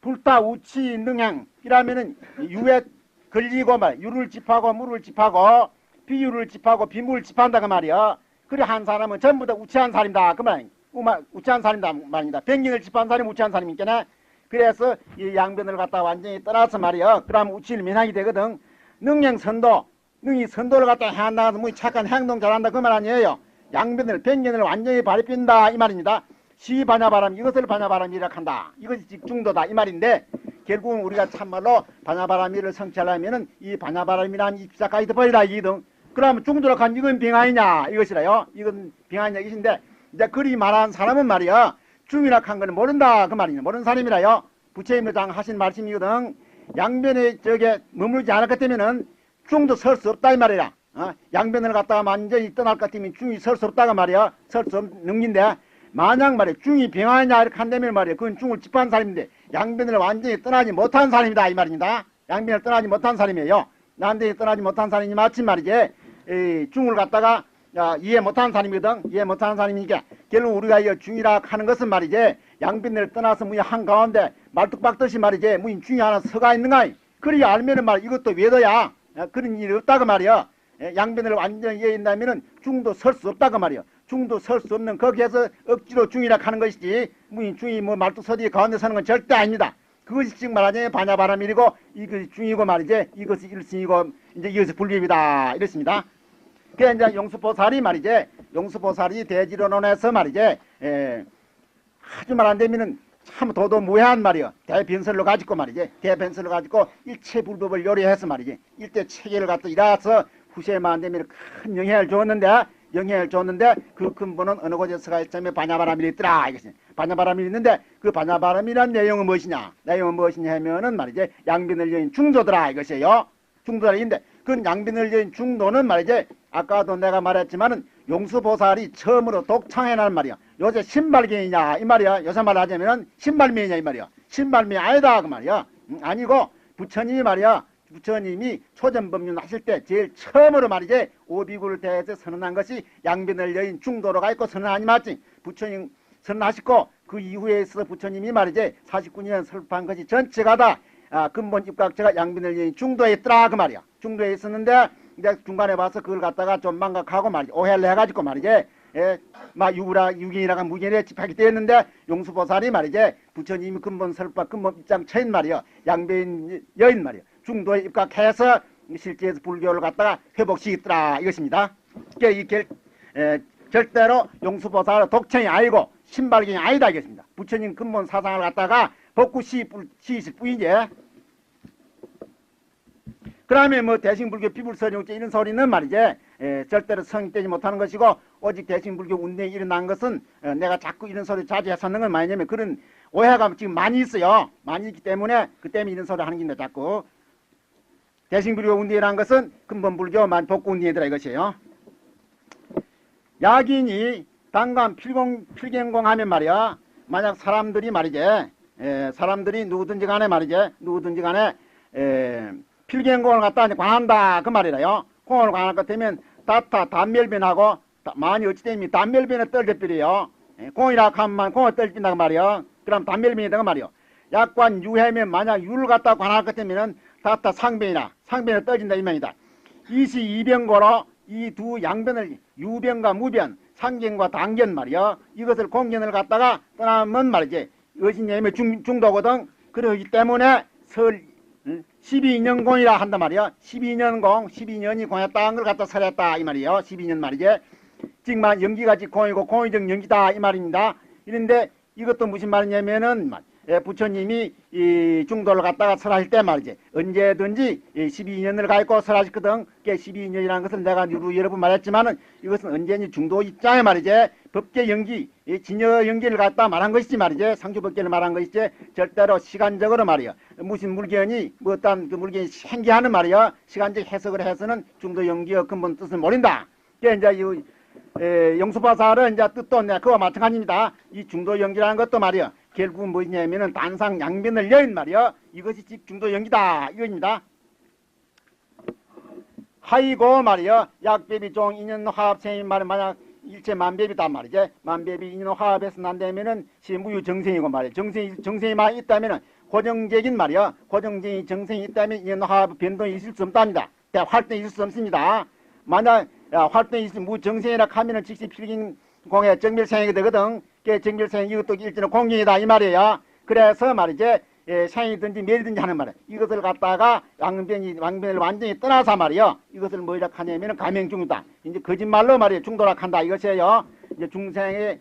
Speaker 1: 불타 우치 능향 이라면은 유에 걸리고 말 유를 집하고 무를 집하고 비유를 집하고 비무를 집한다 그 말이요. 그래 한 사람은 전부 다 우치한 사람이다 그 말. 우치한 사람이다 말입니다. 변경을 집한 사람이 우치한 사람이니까 그래서 이 양변을 갖다 완전히 떠나서 말이요. 그러면 우치를 면하게 되거든. 능행선도 능이 선도를 갖다 해한다 뭐 착한 행동 잘한다 그 말 아니에요. 양변을 변경을 완전히 발휘한다 이 말입니다. 시반야바람 이것을 반야바람이라 한다. 이것이 집중도다 이 말인데 결국은 우리가 참말로 반야바람이를 성취하려면은 이 반야바람이란 입사까지 버리라 이거든. 그러면 중도로 간 이건 병아이냐 이것이라요. 이건 병아이냐 이것인데 이제 그리 말한 사람은 말이야 중이라 한 거는 모른다 그 말이냐 모르는 사람이라요. 부처님장 하신 말씀이거든. 양변에 저게 머무르지 않을 것 같으면은 중도 설 수 없다 이 말이야. 양변을 갖다가 완전히 떠날 것 같으면 중이 설 수 없다가 말이야. 설 수 없는 긴데 만약 말이야 중이 병하냐 이렇게 한다면 말이야 그건 중을 집한 사람인데 양변을 완전히 떠나지 못한 사람이다 이 말입니다. 양변을 떠나지 못한 사람이에요. 남들이 떠나지 못한 사람이 마침 말이지 중을 갖다가 이해 못하는 사람이거든. 이해 못하는 사람이니까 결국 우리가 이 중이라 하는 것은 말이지 양변을 떠나서 뭐 한가운데 말뚝박듯이 말이지 뭐 중이 하나 서가 있는가 그리 알면은 말 이것도 외도야. 그런 일이 없다고 말이야. 양변을 완전히 이해한다면은 중도 설 수 없다고 말이야. 중도 설 수 없는 거기에서 억지로 중이라 하는 것이지 뭐 중이 뭐 말뚝 서디 가운데 서는 건 절대 아닙니다. 그것이 지금 말하자면 반야바람일이고 이것이 중이고 말이지 이것이 일승이고 이제 이것이 불법이다 이렇습니다. 그래 이제 용수보살이 말이지 용수보살이 대지론원에서 말이지 아주 말 안 되면은 참 도도무해한 말이요. 대변설로 가지고 말이지 대변설로 가지고 일체 불법을 요리해서 말이지 일대 체계를 갖다 일어서 후세만 안 되면 큰 영향을 줬는데 그 근본은 어느 곳에서가 있자면 반야바람이 있더라 이것이 반야바람이 있는데 그 반야바람이란 내용은 무엇이냐 하면은 말이지 양변을 여인 중도더라 이것이에요. 중도인데 그 양변을 여인 중도는 말이지 아까도 내가 말했지만은 용수보살이 처음으로 독창해난 말이야. 요새 신발견이냐 이 말이야. 요새 말하자면은 신발미냐 이 말이야. 신발미 아니다 그 말이야. 아니고 부처님이 말이야. 부처님이 초전법륜 하실 때 제일 처음으로 말이지 오비구를 대해서 선언한 것이 양변을 여인 중도로가 있고 선언하니 맞지. 부처님 선언하시고 그 이후에 있어서 부처님이 말이지 49년 설파한 것이 전체가 다 근본 입각처가 양변을 여인 중도에 있더라 그 말이야. 중도에 있었는데 이제 중간에 봐서 그걸 갖다가 좀 망각하고 말이지 오해를 해가지고 말이지 유gin이라가 무견에 집하게 되었는데 용수보살이 말이지 부처님이 근본 설파 근본 입장 처인 말이야 양변 여인 말이야 중도에 입각해서 실제에서 불교를 갖다가 회복시켰더라 이것입니다. 그러니까 절대로 용수보살은 독청이 아니고 신발견이 아니다 이것입니다. 부처님 근본 사상을 갖다가 복구 시실 뿐이지. 그러면 뭐 대승불교 비불설용제 이런 소리는 말이지 절대로 성립되지 못하는 것이고 오직 대승불교 운동이 일어난 것은 내가 자꾸 이런 소리 자주 했었는 건 뭐냐면 그런 오해가 지금 많이 있어요. 많이 있기 때문에 그 때문에 이런 소리 하는 겁니다. 자꾸 대승불교 운동이라는 것은 근본불교만 복구 운동이더라 이것이에요. 야긴이 당관 필경공하면 말이야 만약 사람들이 말이지 사람들이 누구든지 간에 말이지 누구든지 간에 필경공을 갖다 관한다 그 말이라요. 공을 관할 것 같으면 단멸변하고 많이 어찌되면 단멸변을 떨어뜨려요. 공이라 하면 공을 떨어진다고 말이요. 그럼 단멸변이다 그 말이요. 약관 유해면 만약 유를 갖다 관할 것 같으면 다다 상변에 떠진다 이 말이다. 이시 이변고로 이 두 양변을 유변과 무변, 상견과 단견 말이야. 이것을 공견을 갖다가 떠나면 말이지. 의신님의 중도거든. 그러기 때문에 설 12년 공이라 한단 말이야. 12년 공, 12년이 공했다는 걸 갖다 설했다 이 말이에요. 12년 말이지. 지금 연기같이 공이고 공의적 연기다 이 말입니다. 이런데 이것도 무슨 말이냐면은 부처님이 이 중도를 갖다가 설하실 때 말이지. 언제든지 12년을 가지고 설하셨거든. 12년이라는 것은 내가 여러 번 말했지만은 이것은 언제든지 중도 입장에 말이지. 법계 연기, 진여 연기를 갖다 말한 것이지 말이지. 상주법계를 말한 것이지. 절대로 시간적으로 말이야. 무슨 물견이 뭐 어떤 그 물견이 생기하는 말이야. 시간적 해석을 해서는 중도 연기의 근본 뜻을 모른다. 이제 영수파사를 이제 뜻도 그와 마찬가지입니다. 이 중도 연기라는 것도 말이야. 결국은 뭐냐면은 단상 양변을 여인 말이야. 이것이 즉 중도 연기다 이겁니다. 하이고 말이야. 약배비 종 인연 화합생이 말은 만약 일체 만배비다 말이지. 만배비 인연 화합에서 난다면은 시무유 정생이고 말이야. 정생이만 있다면은 고정적인 말이야. 고정적인 정생이 있다면 인연 화합 변동이 있을 수 없답니다. 활동이 있을 수 없습니다. 만약 활동이 있으면 무정생이라 하면은 즉시 필긴 공의 정멸생이 되거든. 정멸생 이것도 일전에 공경이다 이 말이에요. 그래서 말이지 생이든지 멸이든지 하는 말이야. 이것을 갖다가 왕변을 완전히 떠나서 말이요. 이것을 뭐라 하냐면 가맹중이다. 이제 거짓말로 말이에요. 중도라 한다 이것이에요. 이제 중생의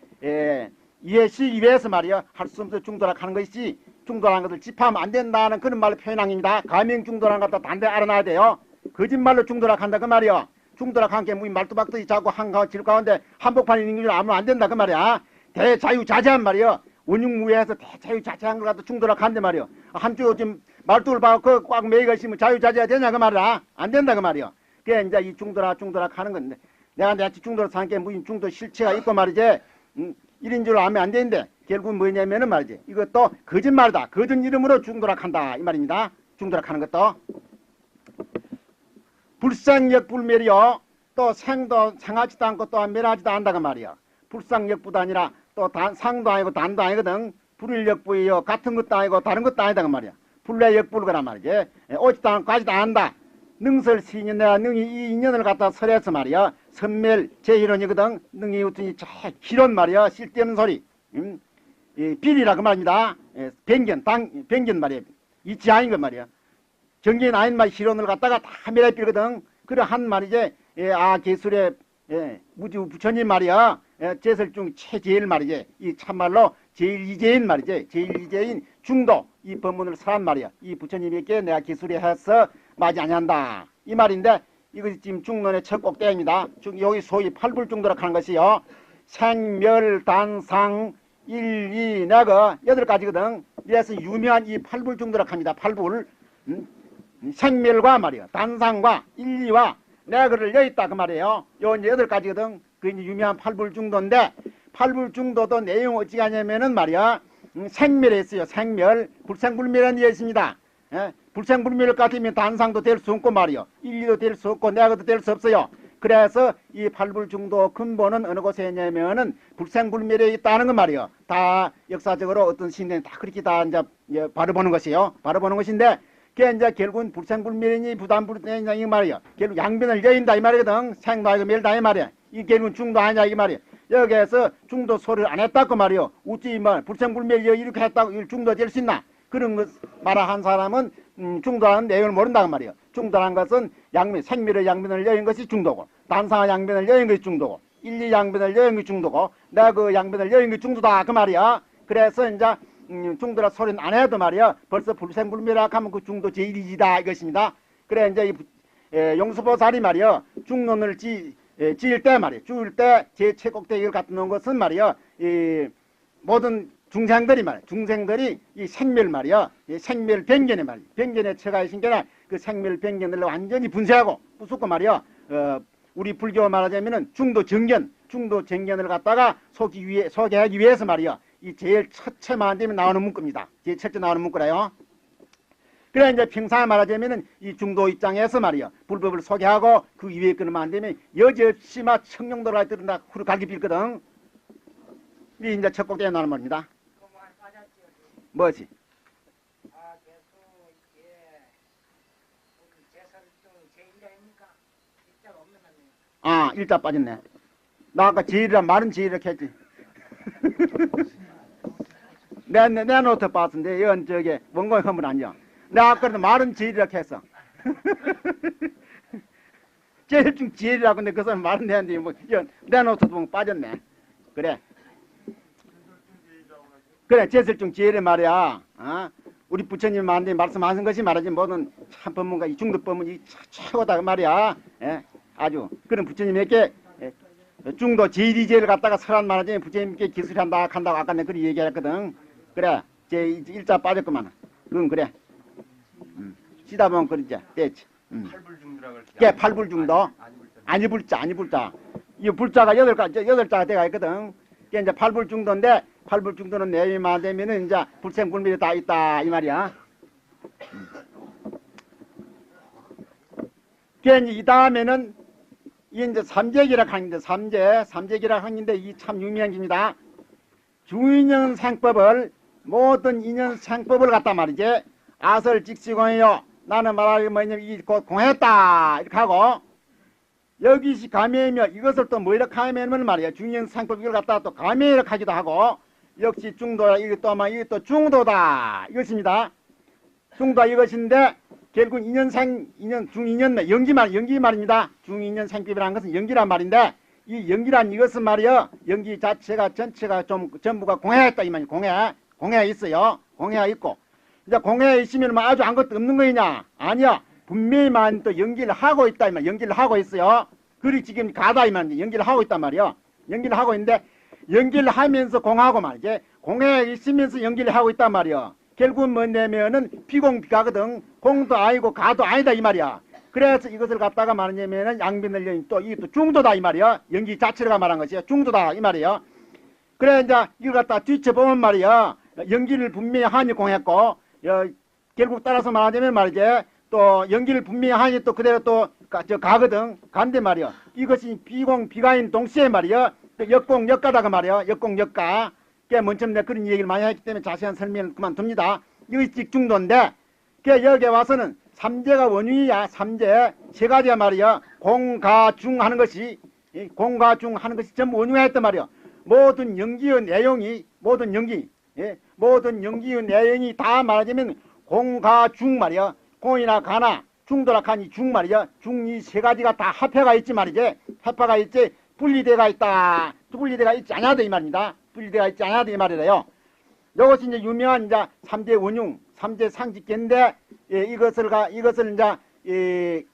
Speaker 1: 이해시 위해서 말이요. 할 수 없어 중도라 하는 것이지. 중도라는 것을 집하면 안 된다는 그런 말로 표현합니다. 가맹중도라는 것도 단대 알아놔야 돼요. 거짓말로 중도라 한다 그 말이요. 중도락 한게 무인 말뚝박듯이 자꾸 질 가운데 한복판에 있는 줄 알면 안 된다 그 말이야. 대자유자재한 말이야. 원육무예해서 대자유자재한 걸 갖다 중도락 한데 말이야. 한쪽에 지금 말뚝을 박고 꽉 매이가 있으면 자유자재가 되냐 그 말이야. 안 된다 그 말이야. 그게 이제 이 중도락 하는 건데 내가 중도락 사는 게 무인 중도 실체가 있고 말이지. 이런 줄 알면 안 되는데 결국은 뭐냐면은 말이지. 이것도 거짓말이다. 거짓 이름으로 중도락 한다 이 말입니다. 중도락 하는 것도. 불상역불멸이요. 또 생도 생하지도 않고 또 멸하지도 않다가 말이야. 불상역부도 아니라 또 상도 아니고 단도 아니거든. 불일역부이요. 같은 것도 아니고 다른 것도 아니다가 말이야. 불례역불거란 말이지. 오지도 않고 가지도 않는다. 능설시인이 내가 능이 이 인연을 갖다 설해서 말이야. 선멸 제희론이거든. 능이 우튼이 저 기론 말이야. 쓸데없는 소리. 비리라 그 말입니다. 변견 말이야. 이치 아닌 것 말이야. 정기인 아닌 말 희론을 갖다가 다 멸해 빌거든. 그러한 말이지. 기술의 무주 부처님 말이야. 제설 중 최제일 말이지. 이 참말로 제일 이제인 말이지. 제일 이제인 중도 이 법문을 설한 말이야. 이 부처님에게 내가 기술이 해서 맞이 아니한다 이 말인데 이것이 지금 중론의 첫 꼭대입니다. 여기 소위 팔불중도라 하는 것이요. 생멸단상 일이 내가 8가지거든. 그래서 유명한 이 팔불중도라 합니다. 팔불. 생멸과 말이야. 단상과 일리와 내거를 여있다 그 말이에요. 요 이제 8가지거든. 그 이제 유명한 팔불중도인데 팔불중도도 내용 어찌 하냐면은 말이야. 생멸에 있어요. 생멸. 불생불멸이라는 게 있습니다. 불생불멸 같으면 단상도 될 수 없고 말이요. 일리도 될 수 없고 내거도 될 수 없어요. 그래서 이 팔불중도 근본은 어느 곳에 있냐면은 불생불멸에 있다는 거 말이요. 다 역사적으로 어떤 신들이 다 그렇게 다 이제 바라보는 것이요. 바라보는 것인데 그게 이제 결국은 불생불멸이니 부담불생이냐 이 말이야. 결국 양변을 여인다 이 말이거든. 생도 아니고 멸다 이 말이야. 이 결국은 중도 아니냐 이 말이야. 여기에서 중도 소리를 안 했다고 말이요. 우찌 말 불생불멸 이렇게 했다고 중도 될 수 있나? 그런 것 말한 사람은 중도하는 내용을 모른다고 말이요. 중도라는 것은 양면, 생멸의 양변을 여인 것이 중도고, 단상의 양변을 여인 것이 중도고, 일리 양변을 여인 것이 중도고, 내가 그 양변을 여인 것이 중도다 그 말이야. 그래서 이제 중도라 소리는 안 해도 말이야. 벌써 불생불멸이라 하면 그 중도 제일이지다 이것입니다. 그래 이제 용수보살이 말이야. 중론을 지을 때 말이야. 지을 때 제 최꼭대기를 갖다 놓은 것은 말이야. 이 모든 중생들이 말이야. 중생들이 이 생멸 말이야. 이 생멸 변견의 말이야. 변견의 처가 있은 게나 그 생멸 변견을 완전히 분쇄하고 부수고 말이야. 우리 불교 말하자면은 중도 정견을 갖다가 소개하기 위해서 말이야. 이 제일 첫째만 되면 나오는 문구입니다. 제일 첫째 나오는 문구라요. 그래 이제 평상에 말하자면은 이 중도 입장에서 말이야. 불법을 소개하고 그 이외에 끊으면 안 되면 여지없이 막 청룡도를 들은다 후루 갈기 빌거든. 이 이제 첫 곡대에 나오는 말입니다. 뭐지?
Speaker 3: 제1자입니까? 일자가 없는 사람이에요.
Speaker 1: 아, 일자 빠졌네. 나 아까 제일이라 말은 제일 이렇게 했지. 내 노트 봤는데 이건 저기 원고의 허물 아니야. 내가 아까도 말은 제일 이렇게 했어. 제일 중 제일이라고 근데 그 사람 말은 했는데 뭐 내 노트도 보면 빠졌네. 그래. 그래, 제설중 제일의 말이야. 어? 우리 부처님 만데 말씀하신 것이 말하지 뭐는 참 법문가 이 중도 법문이 최고다 그 말이야. 예? 아주 그런 부처님에게 중도 제일이 제일 갖다가 설한 말하지 부처님께 기술한다 한다고 아까 내가 그리 얘기했거든. 그래, 제 일자 빠졌구만. 그건 그래. 시다 보면 그러지. 됐지.
Speaker 4: 팔불중도라고
Speaker 1: 그게 팔불중도. 아니불자. 이 불자가 여덟 자가 돼가 있거든. 그게 이제 팔불중도인데 팔불중도는 내용만 되면은 이제 불생불멸이 다 있다 이 말이야. 그게 이제 이 다음에는 이제 삼재기라 하는데 삼재기라 하는데 이 참 유명한 겁니다. 중인연 생법을 모든 인연 생법을 갖다 말이지. 아설직시공이요. 나는 말하기 뭐냐면 이곧 공했다 이렇게 하고 여기시 가매이며 이것을 또 뭐 이렇게 하면 말이야. 중인연 생법 이걸 갖다 또 가매 이렇게 하기도 하고 역시 중도야. 이것도 아마 이것도 중도다 이것입니다. 중도가 이것인데 결국 중인연 연기 말입니다. 중인연 생법이라는 것은 연기란 말인데 이 연기란 이것은 말이요. 연기 자체가 전체가 좀 전부가 공해했다 이 말이야. 공해 있어요. 공해가 있고 이제 공해에 있으면 뭐 아주 아무것도 없는 거냐? 아니야. 분명히만 또 연기를 하고 있다 이 말. 연기를 하고 있어요. 그리 지금 가다 이 말. 연기를 하고 있단 말이요. 연기를 하고 있는데 연기를 하면서 공하고 말이지. 공해에 있으면서 연기를 하고 있단 말이요. 결국은 뭐냐면은 비공비가거든. 공도 아니고 가도 아니다 이 말이야. 그래서 이것을 갖다가 말하냐면은 양변을 또 이게 또 중도다 이 말이야. 연기 자체가 말한 것이야. 중도다 이 말이에요. 그래 이제 이걸 갖다 뒤쳐보면 말이야. 연기를 분명히 하니 공했고 결국 따라서 말하자면 말이지. 또 연기를 분명히 하니 또 그대로 또 가거든. 간데 말이야. 이것이 비공비가인 동시에 말이야. 또 역공역가다가 말이야. 역공역가. 그게 먼저 내가 그런 얘기를 많이 했기 때문에 자세한 설명을 그만둡니다. 이것이 중도인데 그 여기 와서는 삼재가 원흉이야. 삼재 세 가지가 말이야. 공가중 하는 것이 공가중 하는 것이 전부 원흉이 했단 말이야. 모든 연기의 내용이 모든 연기의 내용이 다 말하자면 공가중 말이야. 공이나 가나 중도나 가니 중 말이야. 중 이 세 가지가 다 합해가 있지 말이지. 합해가 있지 분리대가 있다. 분리대가 있지 않아도 이 말입니다. 분리대가 있지 않아도 이 말이래요. 이것이 이제 유명한 이제 삼재 원흉, 삼재 상직계인데 이것을 이제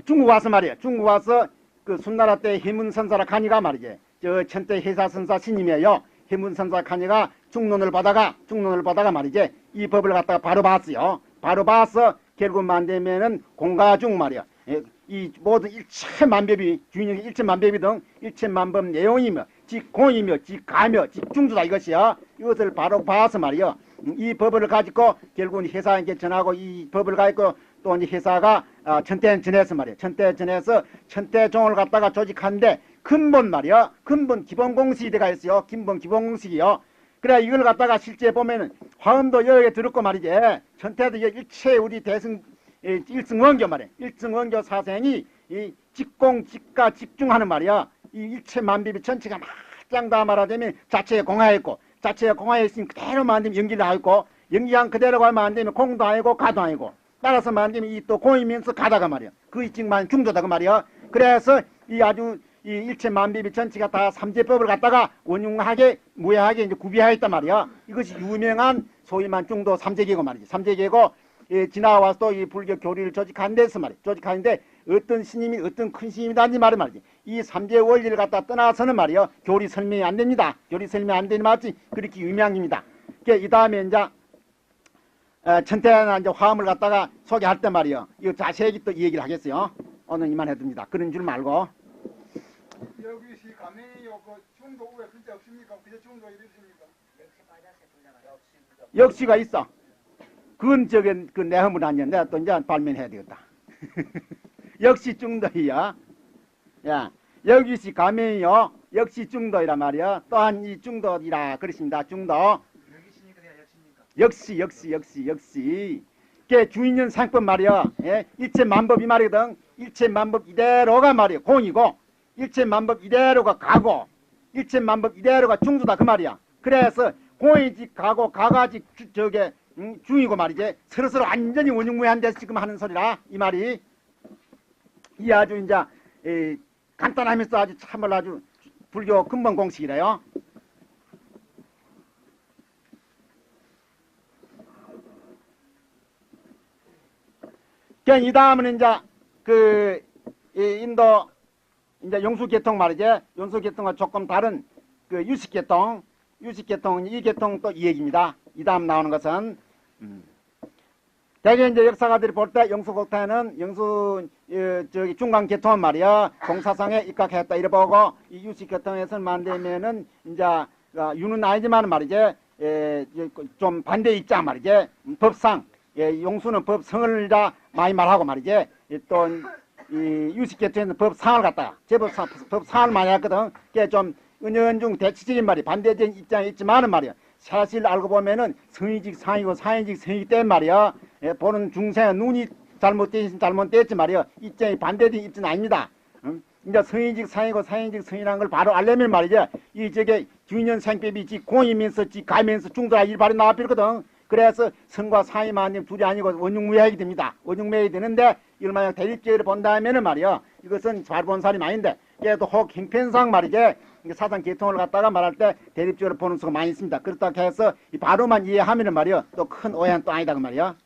Speaker 1: 중국 와서 말이야. 중국 와서 그 순나라 때 해문선사라 가니가 말이지. 저 천대 해사선사 스님이에요. 해문선사 가니가 중론을 받아가 말이지. 이 법을 갖다가 바로 봤어요. 바로 봐서 결국 만되면은 공가중 말이야. 이 모든 일체만법이 주인이 일체만법이 등 일체만법 내용이며 직공이며 직가며 직중주다 이것이야. 이것을 바로 봐서 말이야. 이 법을 가지고 결국은 회사에게 전하고 이 법을 가지고 또 이제 회사가 천대전에서 말이야. 천대전에서 천대종을 갖다가 조직하는데 근본 말이야. 근본 기본공식이 돼가 있어요. 근본 기본공식이요. 그래 이걸 갖다가 실제 보면은 화음도 여기에 들었고 말이지. 천태도 일체 우리 대승 일승원교 말이야. 일승원교 사생이 이 직공, 직가, 직중하는 말이야. 이 일체 만비비 전체가 막장 다 말하자면 자체에 공하에 있고 자체에 공하에 있으면 그대로 만들면 연기를 하고 있고 연기한 그대로 가면 안 되면 공도 아니고 가도 아니고 따라서 만들면 이 또 공이면서 가다가 말이야. 그 일직만 중도다가 말이야. 그래서 이 아주 이 일체 만비비 전체가 다 삼재법을 갖다가 원흉하게 무해하게 이제 구비하였단 말이야. 이것이 유명한 소위만 중도 삼재계고 말이지. 삼재계고 지나와서 또 이 불교 교리를 조직한 데서 말이야. 조직하는데 어떤 스님이 어떤 큰 스님이다니 말은 말이지. 이 삼재 원리를 갖다 떠나서는 말이야. 교리 설명이 안 됩니다. 교리 설명이 안 되는 말지 그렇게 유명한 겁니다. 이 다음에 이제 천태나 이제 화음을 갖다가 소개할 때 말이야. 이거 자세히 또 이 얘기를 하겠어요. 오늘 이만 해둡니다. 그런 줄 말고.
Speaker 2: 여기 시 가면이요. 그 중도 후에 글자 없습니까? 그저 중도 이랬습니까?
Speaker 1: 역시가 있어. 그건 저게 그 내허물 아니야. 내가 또 이제 발명해야 되겠다. 역시 중도이야. 야, 여기시 가면이요. 역시 중도이라 말이야. 또한 이 중도이라 그렇습니다. 중도.
Speaker 2: 여기 시니까 내가 역시입니까?
Speaker 1: 역시. 그게 주인년 상법 말이야. 예? 일체만법 이 말이거든. 일체만법 이대로가 말이야. 공이고 일체만법 이대로가 가고 일체만법 이대로가 중수다 그 말이야. 그래서 공이지 가고 가가지 저게 중이고 말이지. 서로서로 완전히 원흉무해한 데서 지금 하는 소리라 이 말이. 이 아주 이제 간단하면서 아주 참말로 아주 불교 근본 공식이래요. 이 다음은 이제 인도 이제 용수계통 말이지. 용수계통과 조금 다른 유식계통 이 계통 또 이 얘기입니다. 이 다음 나오는 것은 대개 이제 역사가들이 볼 때 영수국타에는 저기 중간계통은 말이야 공사상에 입각했다 이래 보고 이 유식계통에서는 만들면은 이제 유는 아니지만 말이지 좀 반대 입장 말이지 법상 용수는 법성을 다 많이 말하고 말이지 또 이 유식계통에는 법상을 갖다가 법상을 많이 했거든. 그게 좀 은연중 대치적인 말이 반대적인 입장이 있지만은 말이야 사실 알고 보면은 성의직 상이고 사인직 성이기 때문에 말이야 보는 중생의 눈이 잘못됐지 말이야 입장이 반대된 입장은 아닙니다. 이제 성의직 상이고 사인직 성이라는 걸 바로 알려면 말이야 이 저게 주인년 생법이 지 공이면서 지 가면서 중도라 일 발이 나와버리거든. 그래서 성과 사이만 둘이 아니고 원흉무해하게 됩니다. 원흉무해야 되는데 이걸 만약 대립제를 본다면은 말이야 이것은 잘 본 사람이 아닌데 그래도 혹 형편상 말이지 사상 계통을 갖다가 말할 때 대립적으로 보는 수가 많이 있습니다. 그렇다고 해서 바로만 이해하면은 말이야 또 큰 오해는 또 아니다 그 말이야.